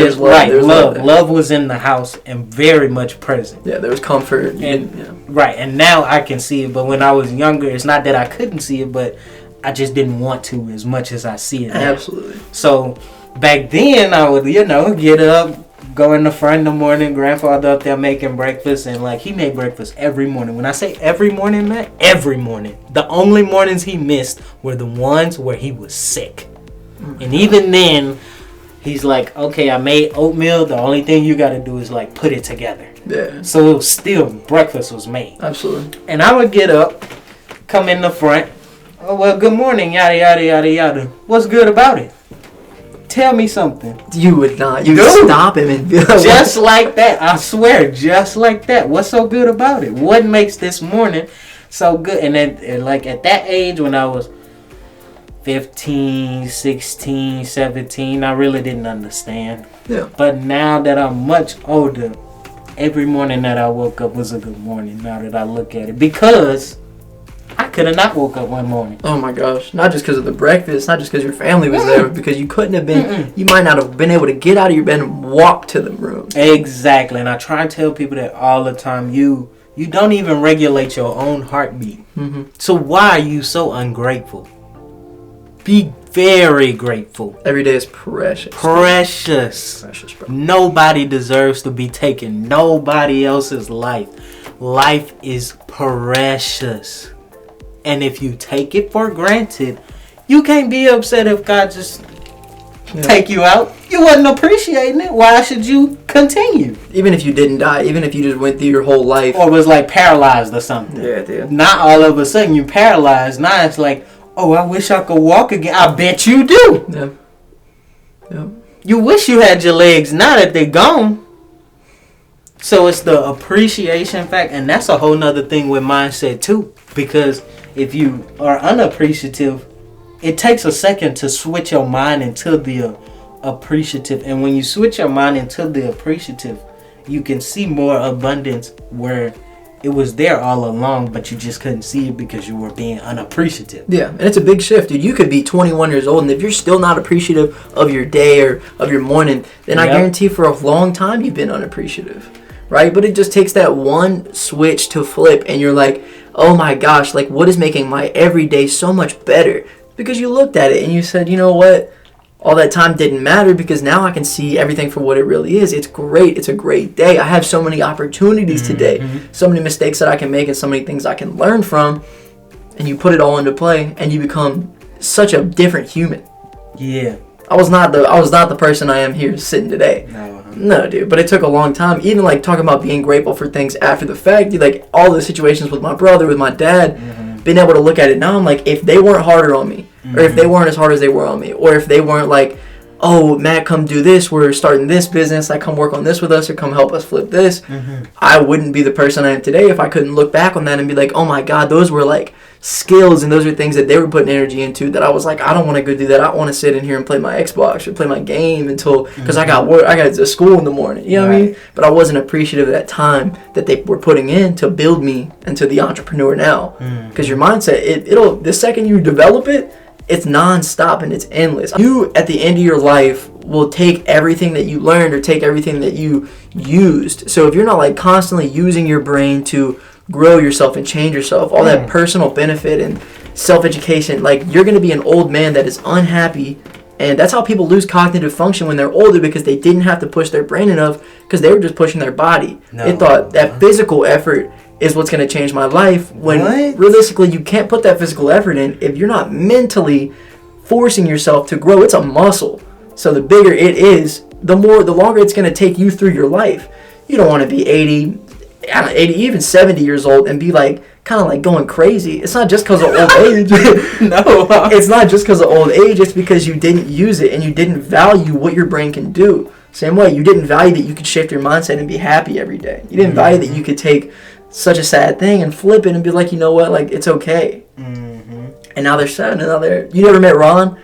Love was in the house and very much present. Yeah, there was comfort. And now I can see it. But when I was younger, it's not that I couldn't see it, but I just didn't want to as much as I see it now. Absolutely. So back then I would, get up, go in the front in the morning, grandfather up there making breakfast, and like he made breakfast every morning. When I say every morning, man, every morning. The only mornings he missed were the ones where he was sick. And even then, he's like, okay, I made oatmeal. The only thing you got to do is like put it together. Yeah. So it was still, breakfast was made. Absolutely. And I would get up, come in the front. Oh, well, good morning, yada, yada, yada, yada. What's good about it? Tell me something. You would not. You would stop him and be like, just like that. I swear, just like that. What's so good about it? What makes this morning so good? And then, like, at that age, when I was 15, 16, 17, I really didn't understand. Yeah. But now that I'm much older, every morning that I woke up was a good morning, now that I look at it. Because I could have not woke up one morning. Oh my gosh. Not just because of the breakfast, not just because your family was there, because you couldn't have been, you might not have been able to get out of your bed and walk to the room. Exactly. And I try and tell people that all the time. You don't even regulate your own heartbeat. So why are you so ungrateful? Be very grateful. Every day is precious. Precious. Precious, bro. Nobody deserves to be taken. Nobody else's life. Life is precious. And if you take it for granted, you can't be upset if God just take you out. You wasn't appreciating it. Why should you continue? Even if you didn't die, even if you just went through your whole life. Or was like paralyzed or something. Yeah, dude. Not all of a sudden you paralyzed. Now it's like, oh, I wish I could walk again. I bet you do. Yeah. Yeah. You wish you had your legs now that they're gone. So it's the appreciation fact. And that's a whole nother thing with mindset too. Because if you are unappreciative, it takes a second to switch your mind into the appreciative. And when you switch your mind into the appreciative, you can see more abundance where it was there all along, but you just couldn't see it because you were being unappreciative. Yeah, and it's a big shift, dude. You could be 21 years old, and if you're still not appreciative of your day or of your morning, then I guarantee for a long time you've been unappreciative, right? But it just takes that one switch to flip, and you're like, oh my gosh, like what is making my everyday so much better? Because you looked at it and you said, you know what? All that time didn't matter because now I can see everything for what it really is. It's great. It's a great day. I have so many opportunities today, so many mistakes that I can make and so many things I can learn from. And you put it all into play and you become such a different human. Yeah. I was not the person I am here sitting today. No, dude. But it took a long time. Even like talking about being grateful for things after the fact. Like all the situations with my brother, with my dad, being able to look at it now, I'm like, if they weren't harder on me, or if they weren't as hard as they were on me, or if they weren't like, oh, Matt, come do this, we're starting this business, like come work on this with us, or come help us flip this, I wouldn't be the person I am today if I couldn't look back on that and be like, oh my God, those were like skills and those are things that they were putting energy into that I was like, I don't want to go do that. I want to sit in here and play my Xbox or play my game until, because I got work, I got to school in the morning, you know what I mean? But I wasn't appreciative of that time that they were putting in to build me into the entrepreneur now. Because your mindset, it'll, the second you develop it, it's non-stop and it's endless. You, at the end of your life, will take everything that you learned or take everything that you used. So if you're not like constantly using your brain to grow yourself and change yourself, all that personal benefit and self-education, like you're going to be an old man that is unhappy. And that's how people lose cognitive function when they're older, because they didn't have to push their brain enough because they were just pushing their body. They thought that physical effort is what's going to change my life, when realistically you can't put that physical effort in if you're not mentally forcing yourself to grow. It's a muscle. So the bigger it is, the longer it's going to take you through your life. You don't want to be 80, even 70 years old and be like kind of like going crazy. It's not just because of old age. It's not just because of old age. It's because you didn't use it and you didn't value what your brain can do. Same way, you didn't value that you could shift your mindset and be happy every day. You didn't value that you could take such a sad thing and flip it and be like, you know what, like it's okay. And now they're sad, and now they're, you never met Ron?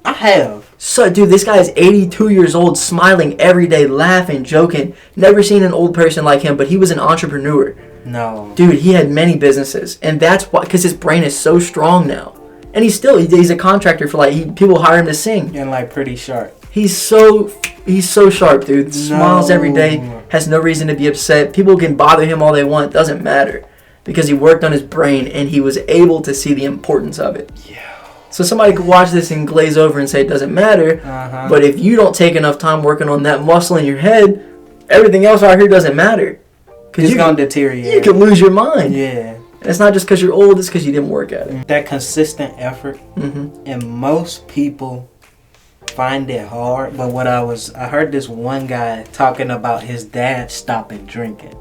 I have. So dude, this guy is 82 years old, smiling every day, laughing, joking. Never seen an old person like him, but he was an entrepreneur. No, dude, he had many businesses, and that's why, because his brain is so strong now. And he's a contractor for like, people hire him to sing, and like pretty sharp. He's so sharp, dude. Smiles every day, has no reason to be upset. People can bother him all they want, doesn't matter, because he worked on his brain and he was able to see the importance of it. So somebody could watch this and glaze over and say it doesn't matter, but if you don't take enough time working on that muscle in your head, everything else out here doesn't matter. It's going to deteriorate. You can lose your mind. Yeah. And it's not just because you're old, it's because you didn't work at it. That consistent effort, and most people find it hard, but I heard this one guy talking about his dad stopping drinking.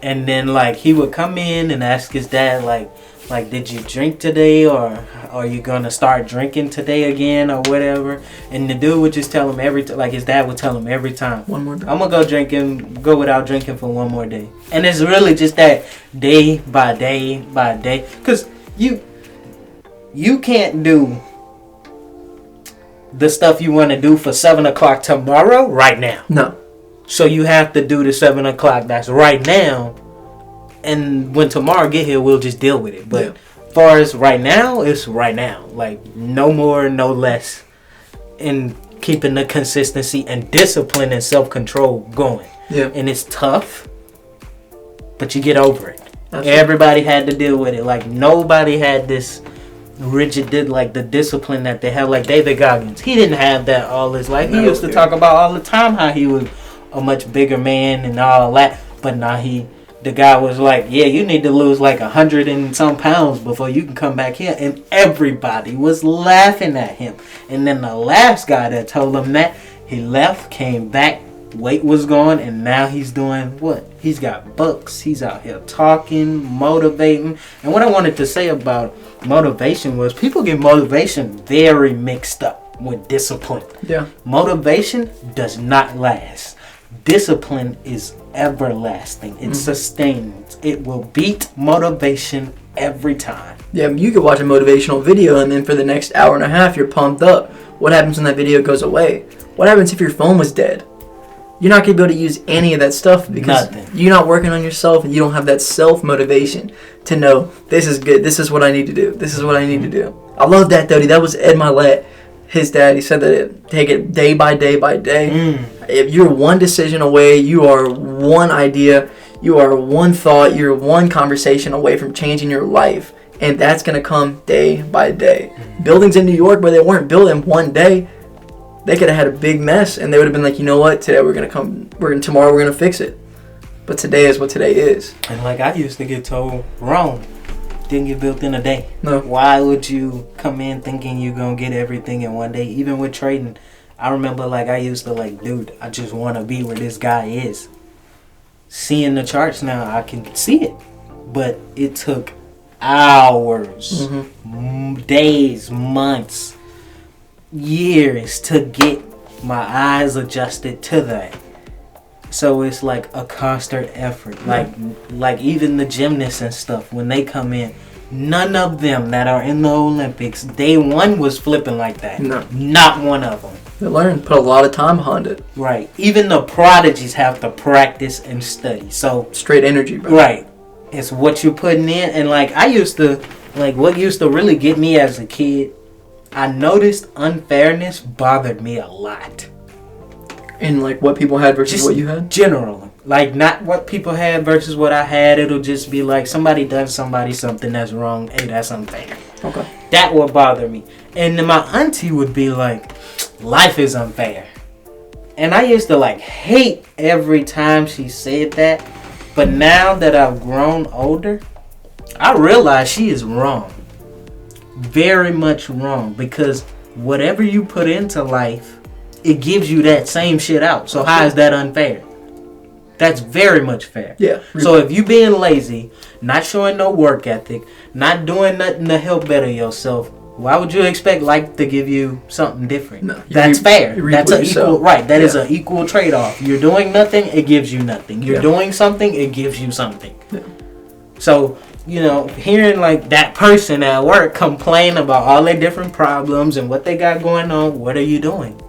And then like he would come in and ask his dad like did you drink today, or are you gonna start drinking today again, or whatever? And the dude would just tell him his dad would tell him every time, one more day. I'm gonna go without drinking for one more day. And it's really just that day by day by day, because you can't do the stuff you want to do for 7 o'clock tomorrow right now. No. So you have to do the 7 o'clock that's right now, and when tomorrow get here, we'll just deal with it. But as far as right now, it's right now. Like no more, no less, in keeping the consistency and discipline and self-control going. Yeah. And it's tough, but you get over it. Absolutely. Everybody had to deal with it. Like nobody had this rigid, did like the discipline that they have. Like David Goggins, he didn't have that all his life. He used to talk about all the time how he was a much bigger man and all that. But now the guy was like, yeah, you need to lose like 100 and some pounds before you can come back here. And everybody was laughing at him. And then the last guy that told him that, he left, came back, weight was gone, and now he's doing what? He's got books. He's out here talking, motivating. And what I wanted to say about motivation was people get motivation very mixed up with discipline. Yeah. Motivation does not last. Discipline is everlasting. It sustains. It will beat motivation every time. Yeah, you could watch a motivational video and then for the next hour and a half you're pumped up. What happens when that video goes away? What happens if your phone was dead? You're not going to be able to use any of that stuff because you're not working on yourself and you don't have that self-motivation to know this is good, this is what I need to do, this is what I need to do. I love that, though. That was Ed Milet, his dad. He said that take it day by day by day. If you're one decision away, you are one idea, you are one thought, you're one conversation away from changing your life. And that's going to come day by day. Buildings in New York where they weren't built in one day, they could have had a big mess and they would have been like, you know what, today tomorrow we're going to fix it. But today is what today is. And like I used to get told, Rome didn't get built in a day. No. Why would you come in thinking you're going to get everything in one day? Even with trading, I remember like I used to like, dude, I just want to be where this guy is. Seeing the charts now, I can see it. But it took hours, days, months, years to get my eyes adjusted to that. So it's like a constant effort. Like even the gymnasts and stuff, when they come in, none of them that are in the Olympics, day one was flipping like that. No. Not one of them. They learn, put a lot of time behind it. Right. Even the prodigies have to practice and study. So straight energy, bro. Right. It's what you're putting in. And like I used to, like what used to really get me as a kid, I noticed unfairness bothered me a lot. In like what people had versus Just what you had? General. Like not what people had versus what I had. It'll just be like somebody does something that's wrong. Hey, that's unfair. Okay. That would bother me. And then my auntie would be like, life is unfair. And I used to like hate every time she said that. But now that I've grown older, I realize she is wrong. Very much wrong. Because whatever you put into life, it gives you that same shit out. So how is that unfair? That's very much fair. Yeah. So if you being lazy, not showing no work ethic, not doing nothing to help better yourself, why would you expect life to give you something different? No, that's fair. That's an equal right. That is an equal trade-off. You're doing nothing, it gives you nothing. You're doing something, it gives you something. Yeah. So, you know, hearing like that person at work complain about all their different problems and what they got going on, what are you doing?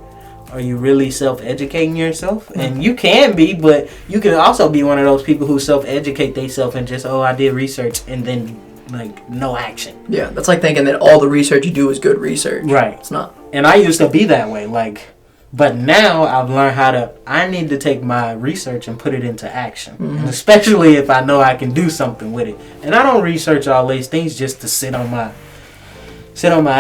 Are you really self-educating yourself? And you can be, but you can also be one of those people who self-educate themselves and just, I did research and then like no action. Yeah, that's like thinking that all the research you do is good research. Right. It's not. And I used to be that way, like, but now I've learned I need to take my research and put it into action. And especially if I know I can do something with it. And I don't research all these things just to sit on my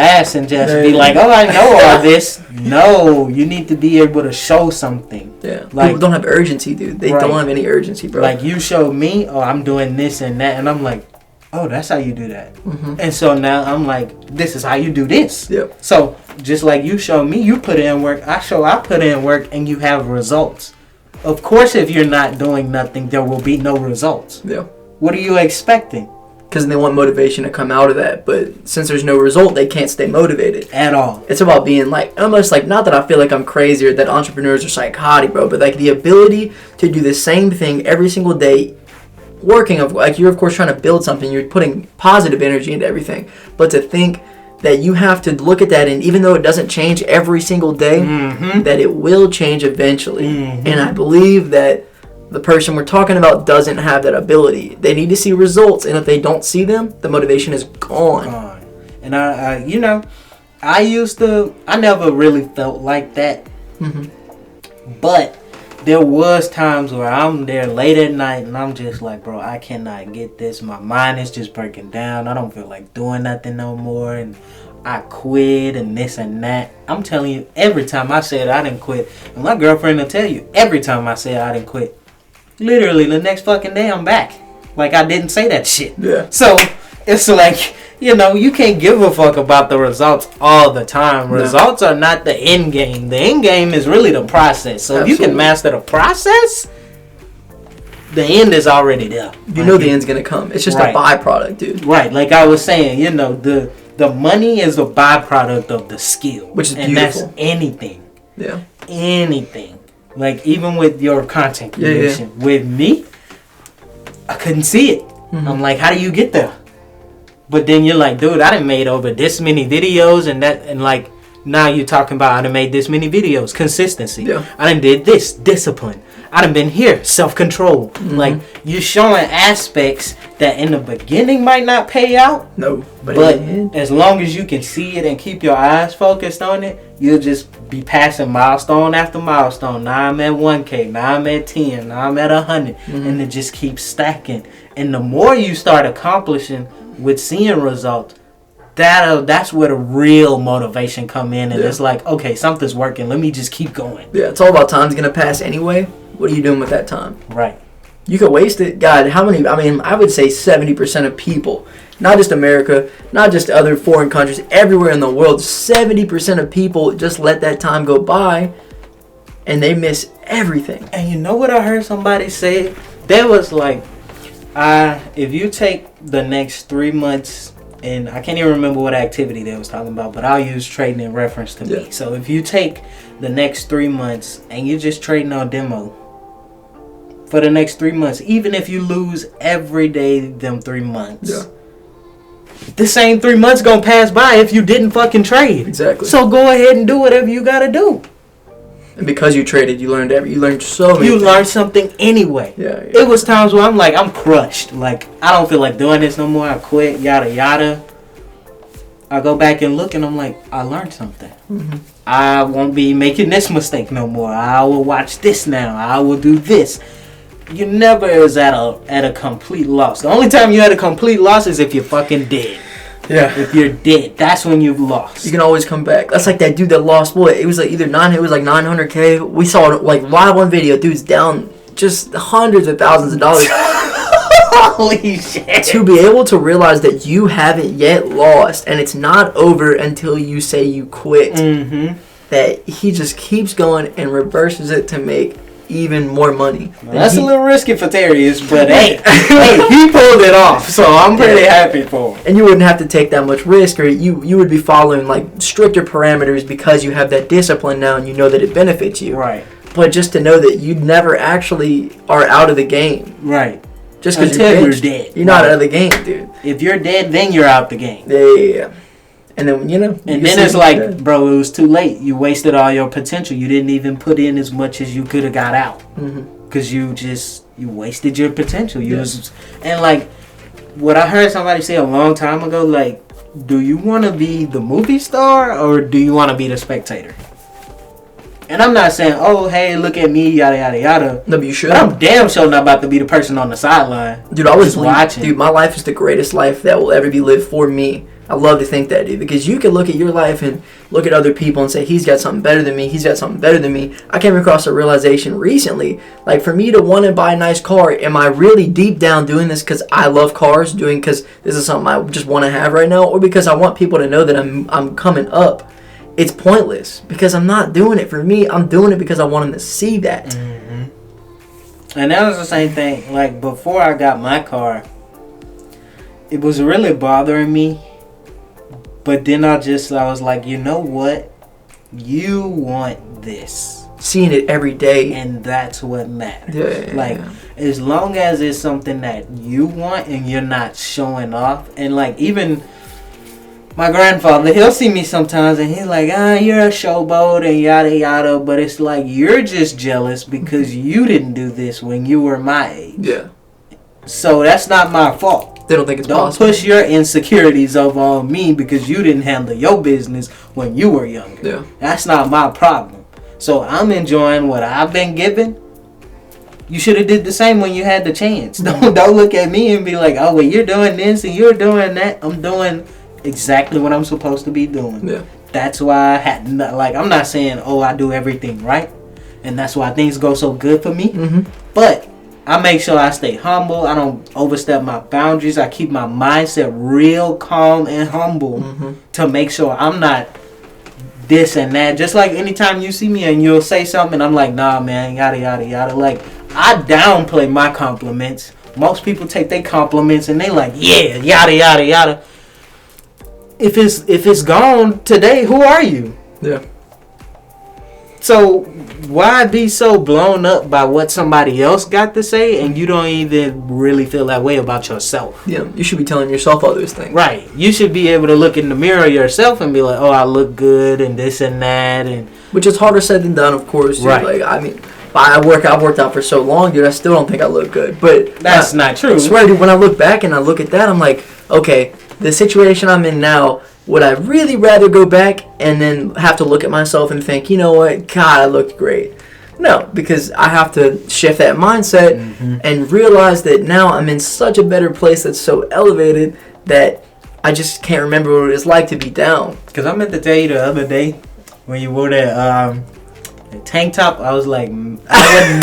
ass and just be like, I know all this. No, you need to be able to show something. Yeah. Like, people don't have urgency, dude. They don't have any urgency, bro. Like, you showed me, I'm doing this and that. And I'm like, that's how you do that. And so now I'm like, this is how you do this. Yep. So just like you show me, you put in work. I put in work and you have results. Of course, if you're not doing nothing, there will be no results. Yeah. What are you expecting? Because they want motivation to come out of that. But since there's no result, they can't stay motivated. At all. It's about being like, almost like, not that I feel like I'm crazy or that entrepreneurs are psychotic, bro, but like the ability to do the same thing every single day, working, like you're of course trying to build something, you're putting positive energy into everything. But to think that you have to look at that and even though it doesn't change every single day, that it will change eventually. And I believe that the person we're talking about doesn't have that ability. They need to see results, and if they don't see them, the motivation is gone. And I never really felt like that. But there was times where I'm there late at night and I'm just like, bro, I cannot get this. My mind is just breaking down. I don't feel like doing nothing no more, and I quit and this and that. I'm telling you, every time I said I didn't quit, and my girlfriend will tell you, every time I said I didn't quit, literally the next fucking day I'm back. Like I didn't say that shit. Yeah. So it's like, you know, you can't give a fuck about the results all the time. Results are not the end game. The end game is really the process. So if you can master the process, the end is already there. You know the end's gonna come. It's just a byproduct, dude. Right. Like I was saying, you know, the money is a byproduct of the skill. Which is beautiful. And that's anything. Yeah. Anything. Like even with your content creation. Yeah. With me, I couldn't see it. Mm-hmm. I'm like, how do you get there? But then you're like, dude, I done made over this many videos and like now you're talking about I done made this many videos. Consistency. Yeah. I done did this. Discipline. I done been here. Self-control. Mm-hmm. Like you're showing aspects that in the beginning might not pay out. No. But as long as you can see it and keep your eyes focused on it, you'll just be passing milestone after milestone. Now I'm at 1K. Now I'm at 10. Now I'm at 100. Mm-hmm. And it just keeps stacking. And the more you start accomplishing with seeing results, that's where the real motivation come in, and it's like, okay, something's working, let me just keep going. Yeah, it's all about time's gonna pass anyway. What are you doing with that time? Right. You could waste it. God, how many? I mean, I would say 70% of people, not just America, not just other foreign countries, everywhere in the world, 70% of people just let that time go by and they miss everything. And you know what I heard somebody say? That was like, if you take the next 3 months, and I can't even remember what activity they was talking about, but I'll use trading in reference to me. So if you take the next 3 months and you're just trading on demo for the next 3 months, even if you lose every day them 3 months, the same 3 months gonna pass by if you didn't fucking trade. Exactly. So go ahead and do whatever you gotta do. And because you traded, you learned so many things. Learned something anyway. Yeah. It was times where I'm like, I'm crushed. Like, I don't feel like doing this no more. I quit, yada, yada. I go back and look, and I'm like, I learned something. Mm-hmm. I won't be making this mistake no more. I will watch this now. I will do this. You never is at a complete loss. The only time you're at a complete loss is if you're fucking dead. Yeah. If you're dead, that's when you've lost. You can always come back. That's like that dude that lost. Boy, it was like either 900K. We saw it like live on video. Dude's down just hundreds of thousands of dollars. Holy shit. To be able to realize that you haven't yet lost and it's not over until you say you quit. Mm-hmm. That he just keeps going and reverses it to make even more money. Well, that's a little risky for Terrius, but hey, he pulled it off, so I'm pretty happy for him. And you wouldn't have to take that much risk, or you would be following like stricter parameters because you have that discipline now and you know that it benefits you. Right. But just to know that you never actually are out of the game. Right. Just because you're dead. You're not out of the game, dude. If you're dead, then you're out the game. Yeah. And then, and then it's like, bro, it was too late. You wasted all your potential. You didn't even put in as much as you could have got out. Because you wasted your potential. And like, what I heard somebody say a long time ago, like, do you want to be the movie star or do you want to be the spectator? And I'm not saying, oh, hey, look at me, yada, yada, yada. No, but you should. But I'm damn sure not about to be the person on the sideline. Dude, I was watching. Dude, my life is the greatest life that will ever be lived for me. I love to think that, dude, because you can look at your life and look at other people and say, he's got something better than me, he's got something better than me. I came across a realization recently, like for me to want to buy a nice car, am I really deep down doing this because I love cars, because this is something I just want to have right now, or because I want people to know that I'm coming up? It's pointless, because I'm not doing it for me, I'm doing it because I want them to see that. Mm-hmm. And that was the same thing, like before I got my car, it was really bothering me. But then I was like, you know what? You want this. Seeing it every day. And that's what matters. As long as it's something that you want and you're not showing off. And like, even my grandfather, he'll see me sometimes and he's like, you're a showboat and yada yada. But it's like, you're just jealous because you didn't do this when you were my age. Yeah. So that's not my fault. They don't think it's possible. Don't push your insecurities over on me because you didn't handle your business when you were younger. Yeah. That's not my problem. So I'm enjoying what I've been given, you should have did the same when you had the chance. Don't look at me and be like, oh, well, you're doing this and you're doing that. I'm doing exactly what I'm supposed to be doing. Yeah. That's why I had, like, I'm not saying, oh, I do everything right. And that's why things go so good for me. Mm-hmm. But I make sure I stay humble. I don't overstep my boundaries. I keep my mindset real calm and humble to make sure I'm not this and that. Just like anytime you see me and you'll say something, I'm like, nah, man, yada, yada, yada. Like, I downplay my compliments. Most people take their compliments and they like, yeah, yada, yada, yada. If it's gone today, who are you? Yeah. So why be so blown up by what somebody else got to say and you don't even really feel that way about yourself? Yeah, you should be telling yourself all those things. Right. You should be able to look in the mirror yourself and be like, oh, I look good and this and that. And which is harder said than done, of course. Dude. Right. Like, I mean, I've worked out for so long, dude, I still don't think I look good. But that's not true. I swear, dude, when I look back and I look at that, I'm like, okay, the situation I'm in now, would I really rather go back and then have to look at myself and think, you know what, God, I looked great? No, because I have to shift that mindset and realize that now I'm in such a better place that's so elevated that I just can't remember what it's like to be down. Because I meant to tell you the other day when you wore that tank top, I was like, I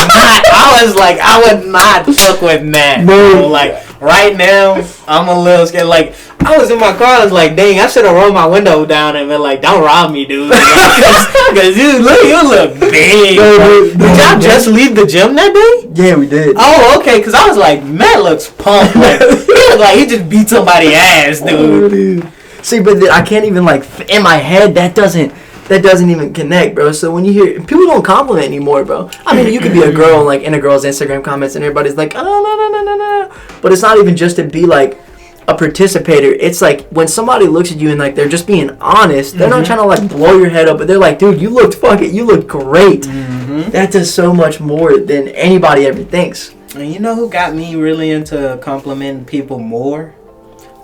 would not fuck with that. No. Like, right now, I'm a little scared. Like, I was in my car, I was like, dang, I should have rolled my window down and been like, don't rob me, dude. Because you look big. Did y'all just leave the gym that day? Yeah, we did. Oh, okay, because I was like, Matt looks pumped. Like, he looked like he just beat somebody's ass, dude. See, but I can't even, like, in my head, that doesn't even connect, bro. So when you hear, people don't compliment anymore, bro. I mean, you could be a girl, like, in a girl's Instagram comments and everybody's like, oh, no. But it's not even just to be, like, a participator. It's like when somebody looks at you and, like, they're just being honest. They're not trying to, like, blow your head up, but they're like, dude, you looked great. That does so much more than anybody ever thinks. And you know who got me really into complimenting people more?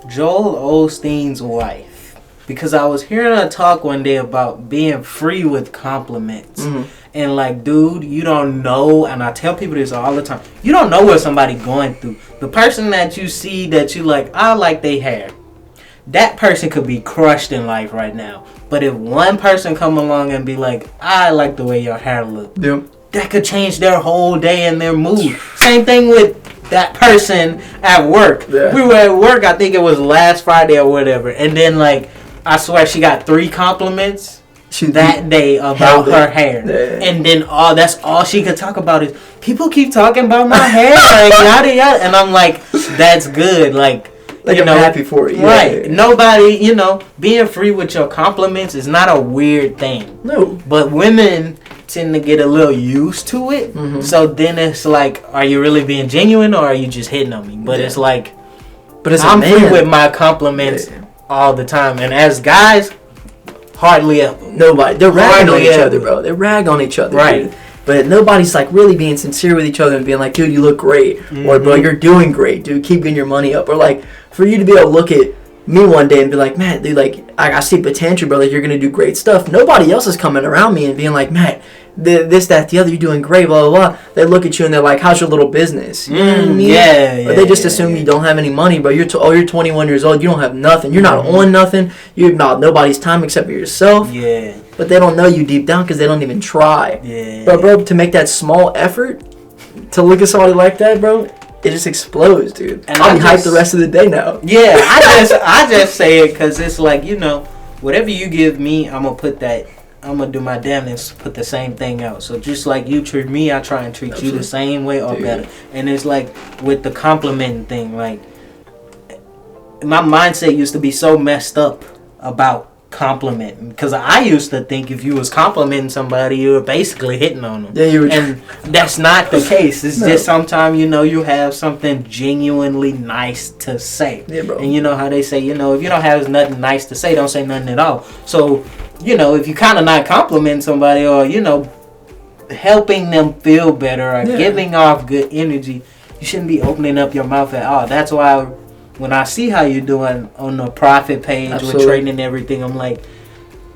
Joel Osteen's wife. Because I was hearing her talk one day about being free with compliments. And like, dude, you don't know, and I tell people this all the time, you don't know what somebody going through. The person that you see that you like, I like their hair. That person could be crushed in life right now. But if one person come along and be like, I like the way your hair look. Yep. That could change their whole day and their mood. Same thing with that person at work. Yeah. We were at work, I think it was last Friday or whatever. And then, like, I swear she got 3 compliments that day about her hair. Yeah. And then that's all she could talk about is, people keep talking about my hair, like, yada yada. And I'm like, that's good. Like I'm happy for it. Right. Yeah. Nobody, being free with your compliments is not a weird thing. No. But women tend to get a little used to it. So then it's like, are you really being genuine or are you just hitting on me? But it's like, I'm free with my compliments all the time. And as guys, hardly ever. Nobody. They're ragging on each other, bro. They rag on each other. Right. Dude. But nobody's like really being sincere with each other and being like, dude, you look great. Or, bro, you're doing great, dude. Keep getting your money up. Or, like, for you to be able to look at me one day and be like, Matt, dude, like, I see potential, bro. Like, you're going to do great stuff. Nobody else is coming around me and being like, Matt, this, that, the other, you're doing great, blah, blah, blah. They look at you and they're like, how's your little business? You know what I mean? Yeah. Or they just assume you don't have any money, bro. You're 21 years old. You don't have nothing. You're not on nothing. You're not nobody's time except for yourself. Yeah. But they don't know you deep down because they don't even try. Yeah. But, bro, to make that small effort to look at somebody like that, bro, it just explodes, dude. And I'll be hyped the rest of the day now. Yeah, I just say it because it's like, whatever you give me, I'm going to do my damnedest, put the same thing out. So just like you treat me, I try and treat you the same way or better. And it's like with the complimenting thing, like my mindset used to be so messed up about complimenting, because I used to think if you was complimenting somebody, you were basically hitting on them. Yeah, you were. And that's not the case. It's just sometimes you have something genuinely nice to say. Yeah, bro. And you know how they say, if you don't have nothing nice to say, don't say nothing at all. So if you kind of not complimenting somebody or helping them feel better or giving off good energy, you shouldn't be opening up your mouth at all. That's why when I see how you're doing on the profit page with trading and everything, I'm like,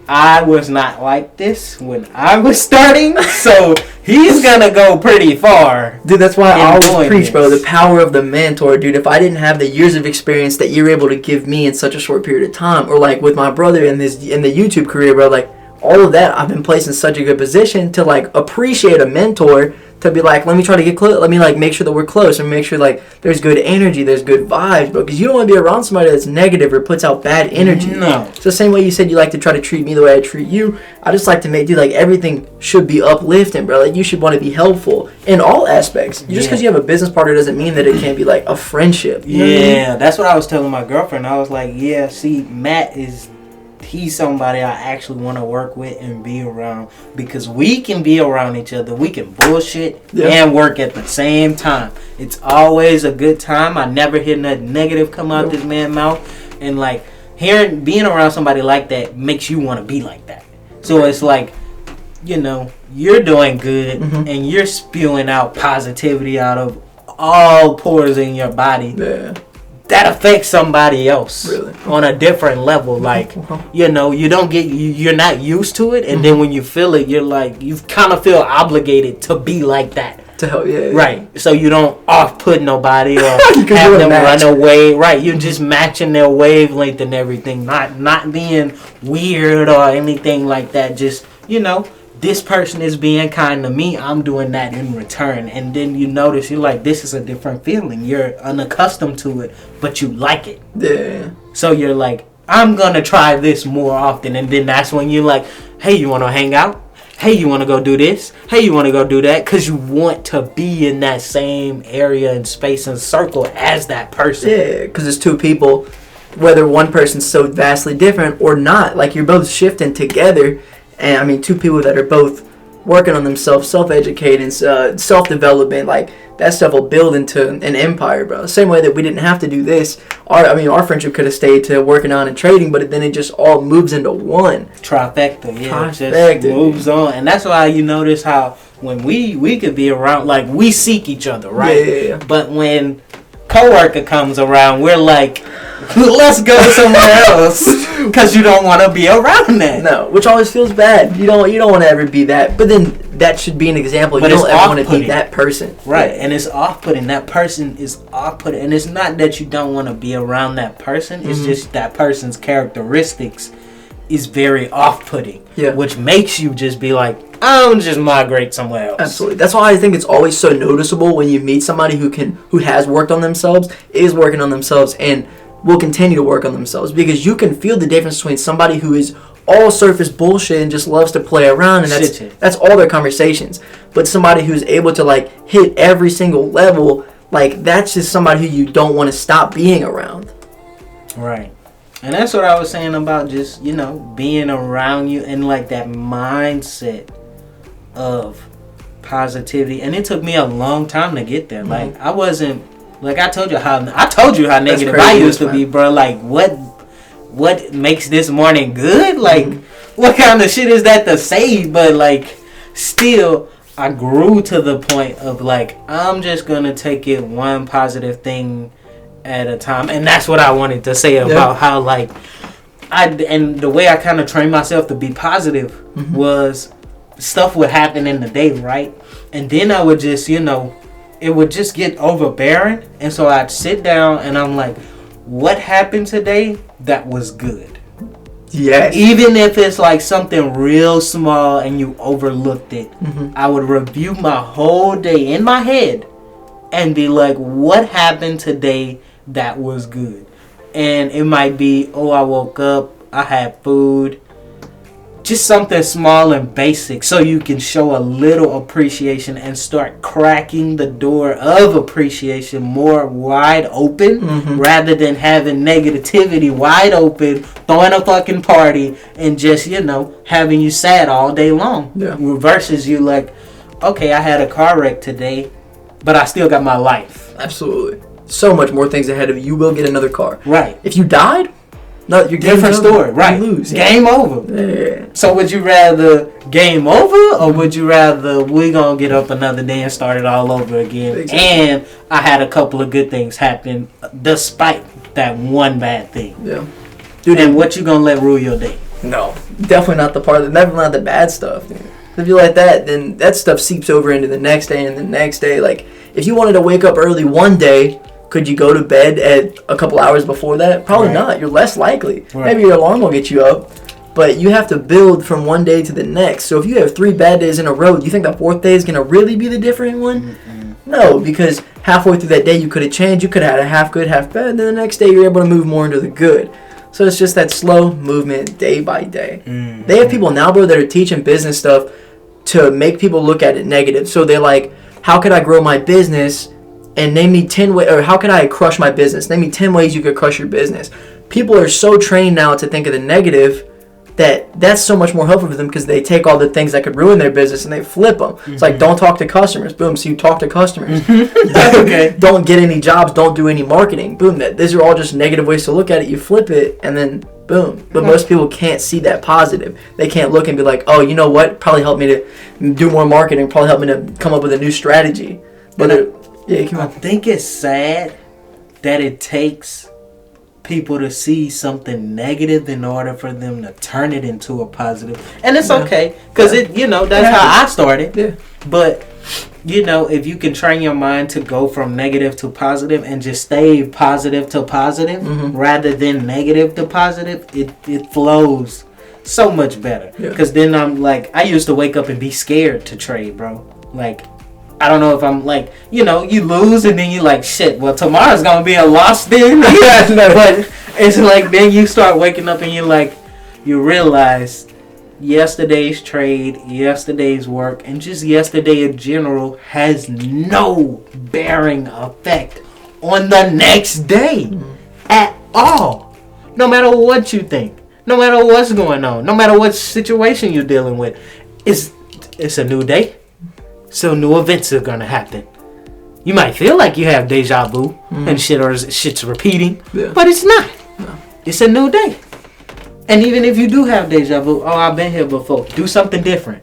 I was not like this when I was starting, so he's gonna go pretty far. Dude, that's why I always preach, this. bro, the power of the mentor. Dude, if I didn't have the years of experience that you're able to give me in such a short period of time, or like with my brother in the YouTube career, bro, like all of that, I've been placed in such a good position to like appreciate a mentor, to be like, let me try to get close, let me like make sure that we're close, and make sure like there's good energy, there's good vibes, bro, because you don't want to be around somebody that's negative or puts out bad energy. No. It's the same way you said you like to try to treat me the way I treat you. I just like to make, dude, like everything should be uplifting, bro. Like you should want to be helpful in all aspects. Just because you have a business partner doesn't mean that it can't be like a friendship. You know what I mean? That's what I was telling my girlfriend. I was like, yeah, see, he's somebody I actually want to work with and be around, because we can be around each other. We can bullshit and work at the same time. It's always a good time. I never hear nothing negative come out this man's mouth. And like being around somebody like that makes you want to be like that. So it's like, you know, you're doing good and you're spewing out positivity out of all pores in your body. Yeah. That affects somebody else on a different level. Like, you know, you're not used to it, and then when you feel it, you're like, you kind of feel obligated to be like that. To help, right. So you don't off-put nobody or have them run away. Right. You're just matching their wavelength and everything. Not being weird or anything like that. Just, you know, this person is being kind to me, I'm doing that in return. And then you notice, you're like, this is a different feeling. You're unaccustomed to it, but you like it. Yeah. So you're like, I'm going to try this more often. And then that's when you're like, hey, you want to hang out? Hey, you want to go do this? Hey, you want to go do that? Because you want to be in that same area and space and circle as that person. Yeah, because it's two people, whether one person's so vastly different or not. Like, you're both shifting together. And I mean, two people that are both working on themselves, self-educating, self-development, like that stuff will build into an empire, bro. The same way that we didn't have to do this. Our friendship could have stayed to working on and trading, but then it just all moves into one. Trifecta, yeah. Trifecta. Just moves on. And that's why you notice how when we could be around, like we seek each other, right? Yeah. But when coworker comes around, we're like, let's go somewhere else, because you don't want to be around that. No, which always feels bad. You don't want to ever be that. But then that should be an example. But you don't ever want to be that person. Right, and it's off-putting. That person is off-putting. And it's not that you don't want to be around that person. It's just that person's characteristics is very off-putting. Yeah. Which makes you just be like, I'll just migrate somewhere else. Absolutely. That's why I think it's always so noticeable when you meet somebody who has worked on themselves, is working on themselves, and will continue to work on themselves, because you can feel the difference between somebody who is all surface bullshit and just loves to play around, and that's all their conversations, but somebody who's able to like hit every single level, like that's just somebody who you don't want to stop being around. Right. And that's what I was saying about just, you know, being around you and like that mindset of positivity. And it took me a long time to get there. Like I wasn't, like I told you how negative I used to be, bro. Like what makes this morning good? Like what kind of shit is that to say? But like still I grew to the point of like, I'm just gonna take it one positive thing at a time. And that's what I wanted to say about how like and the way I kind of trained myself to be positive was stuff would happen in the day, right? And then I would just, you know, it would just get overbearing. And so I'd sit down and I'm like, what happened today that was good? Yes. Even if it's like something real small and you overlooked it, I would review my whole day in my head and be like, what happened today that was good? And it might be, oh, I woke up, I had food. Just something small and basic, so you can show a little appreciation and start cracking the door of appreciation more wide open, rather than having negativity wide open, throwing a fucking party, and just, you know, having you sad all day long. Yeah. Versus you like, okay, I had a car wreck today, but I still got my life. Absolutely. So much more things ahead of you. You will get another car. Right. If you died, no, you're different story, right? You lose. Game over. Yeah. So would you rather game over, or would you rather we gonna get up another day and start it all over again? Exactly. And I had a couple of good things happen despite that one bad thing. Yeah. Dude, and what you gonna let rule your day? No, definitely not the definitely not the bad stuff. If you like that, then that stuff seeps over into the next day and the next day. Like, if you wanted to wake up early one day, could you go to bed at a couple hours before that? Probably not. You're less likely. Right. Maybe your alarm will get you up, but you have to build from one day to the next. So if you have 3 bad days in a row, do you think the 4th day is going to really be the different one? No, because halfway through that day you could have changed. You could have had a half good, half bad. And then the next day you're able to move more into the good. So it's just that slow movement day by day. They have people now, bro, that are teaching business stuff to make people look at it negative. So they're like, how could I grow my business? And name me 10 ways, or how could I crush my business? Name me 10 ways you could crush your business. People are so trained now to think of the negative that's so much more helpful for them because they take all the things that could ruin their business and they flip them. It's like, don't talk to customers. Boom, so you talk to customers. Okay. Don't get any jobs. Don't do any marketing. Boom, these are all just negative ways to look at it. You flip it and then boom. But most people can't see that positive. They can't look and be like, oh, you know what? Probably help me to do more marketing. Probably help me to come up with a new strategy. But I think it's sad that it takes people to see something negative in order for them to turn it into a positive. And it's okay, because that's how I started. Yeah. But if you can train your mind to go from negative to positive and just stay positive to positive rather than negative to positive, it flows so much better. Because then I'm like, I used to wake up and be scared to trade, bro. Like, I don't know if I'm like, you lose and then you like, shit, well, tomorrow's going to be a loss then. But it's like, then you start waking up and you're like, you realize yesterday's trade, yesterday's work, and just yesterday in general has no bearing effect on the next day at all. No matter what you think, no matter what's going on, no matter what situation you're dealing with, it's a new day. So new events are gonna happen. You might feel like you have deja vu and shit, or shit's repeating, but it's not. No. It's a new day. And even if you do have deja vu, oh, I've been here before. Do something different.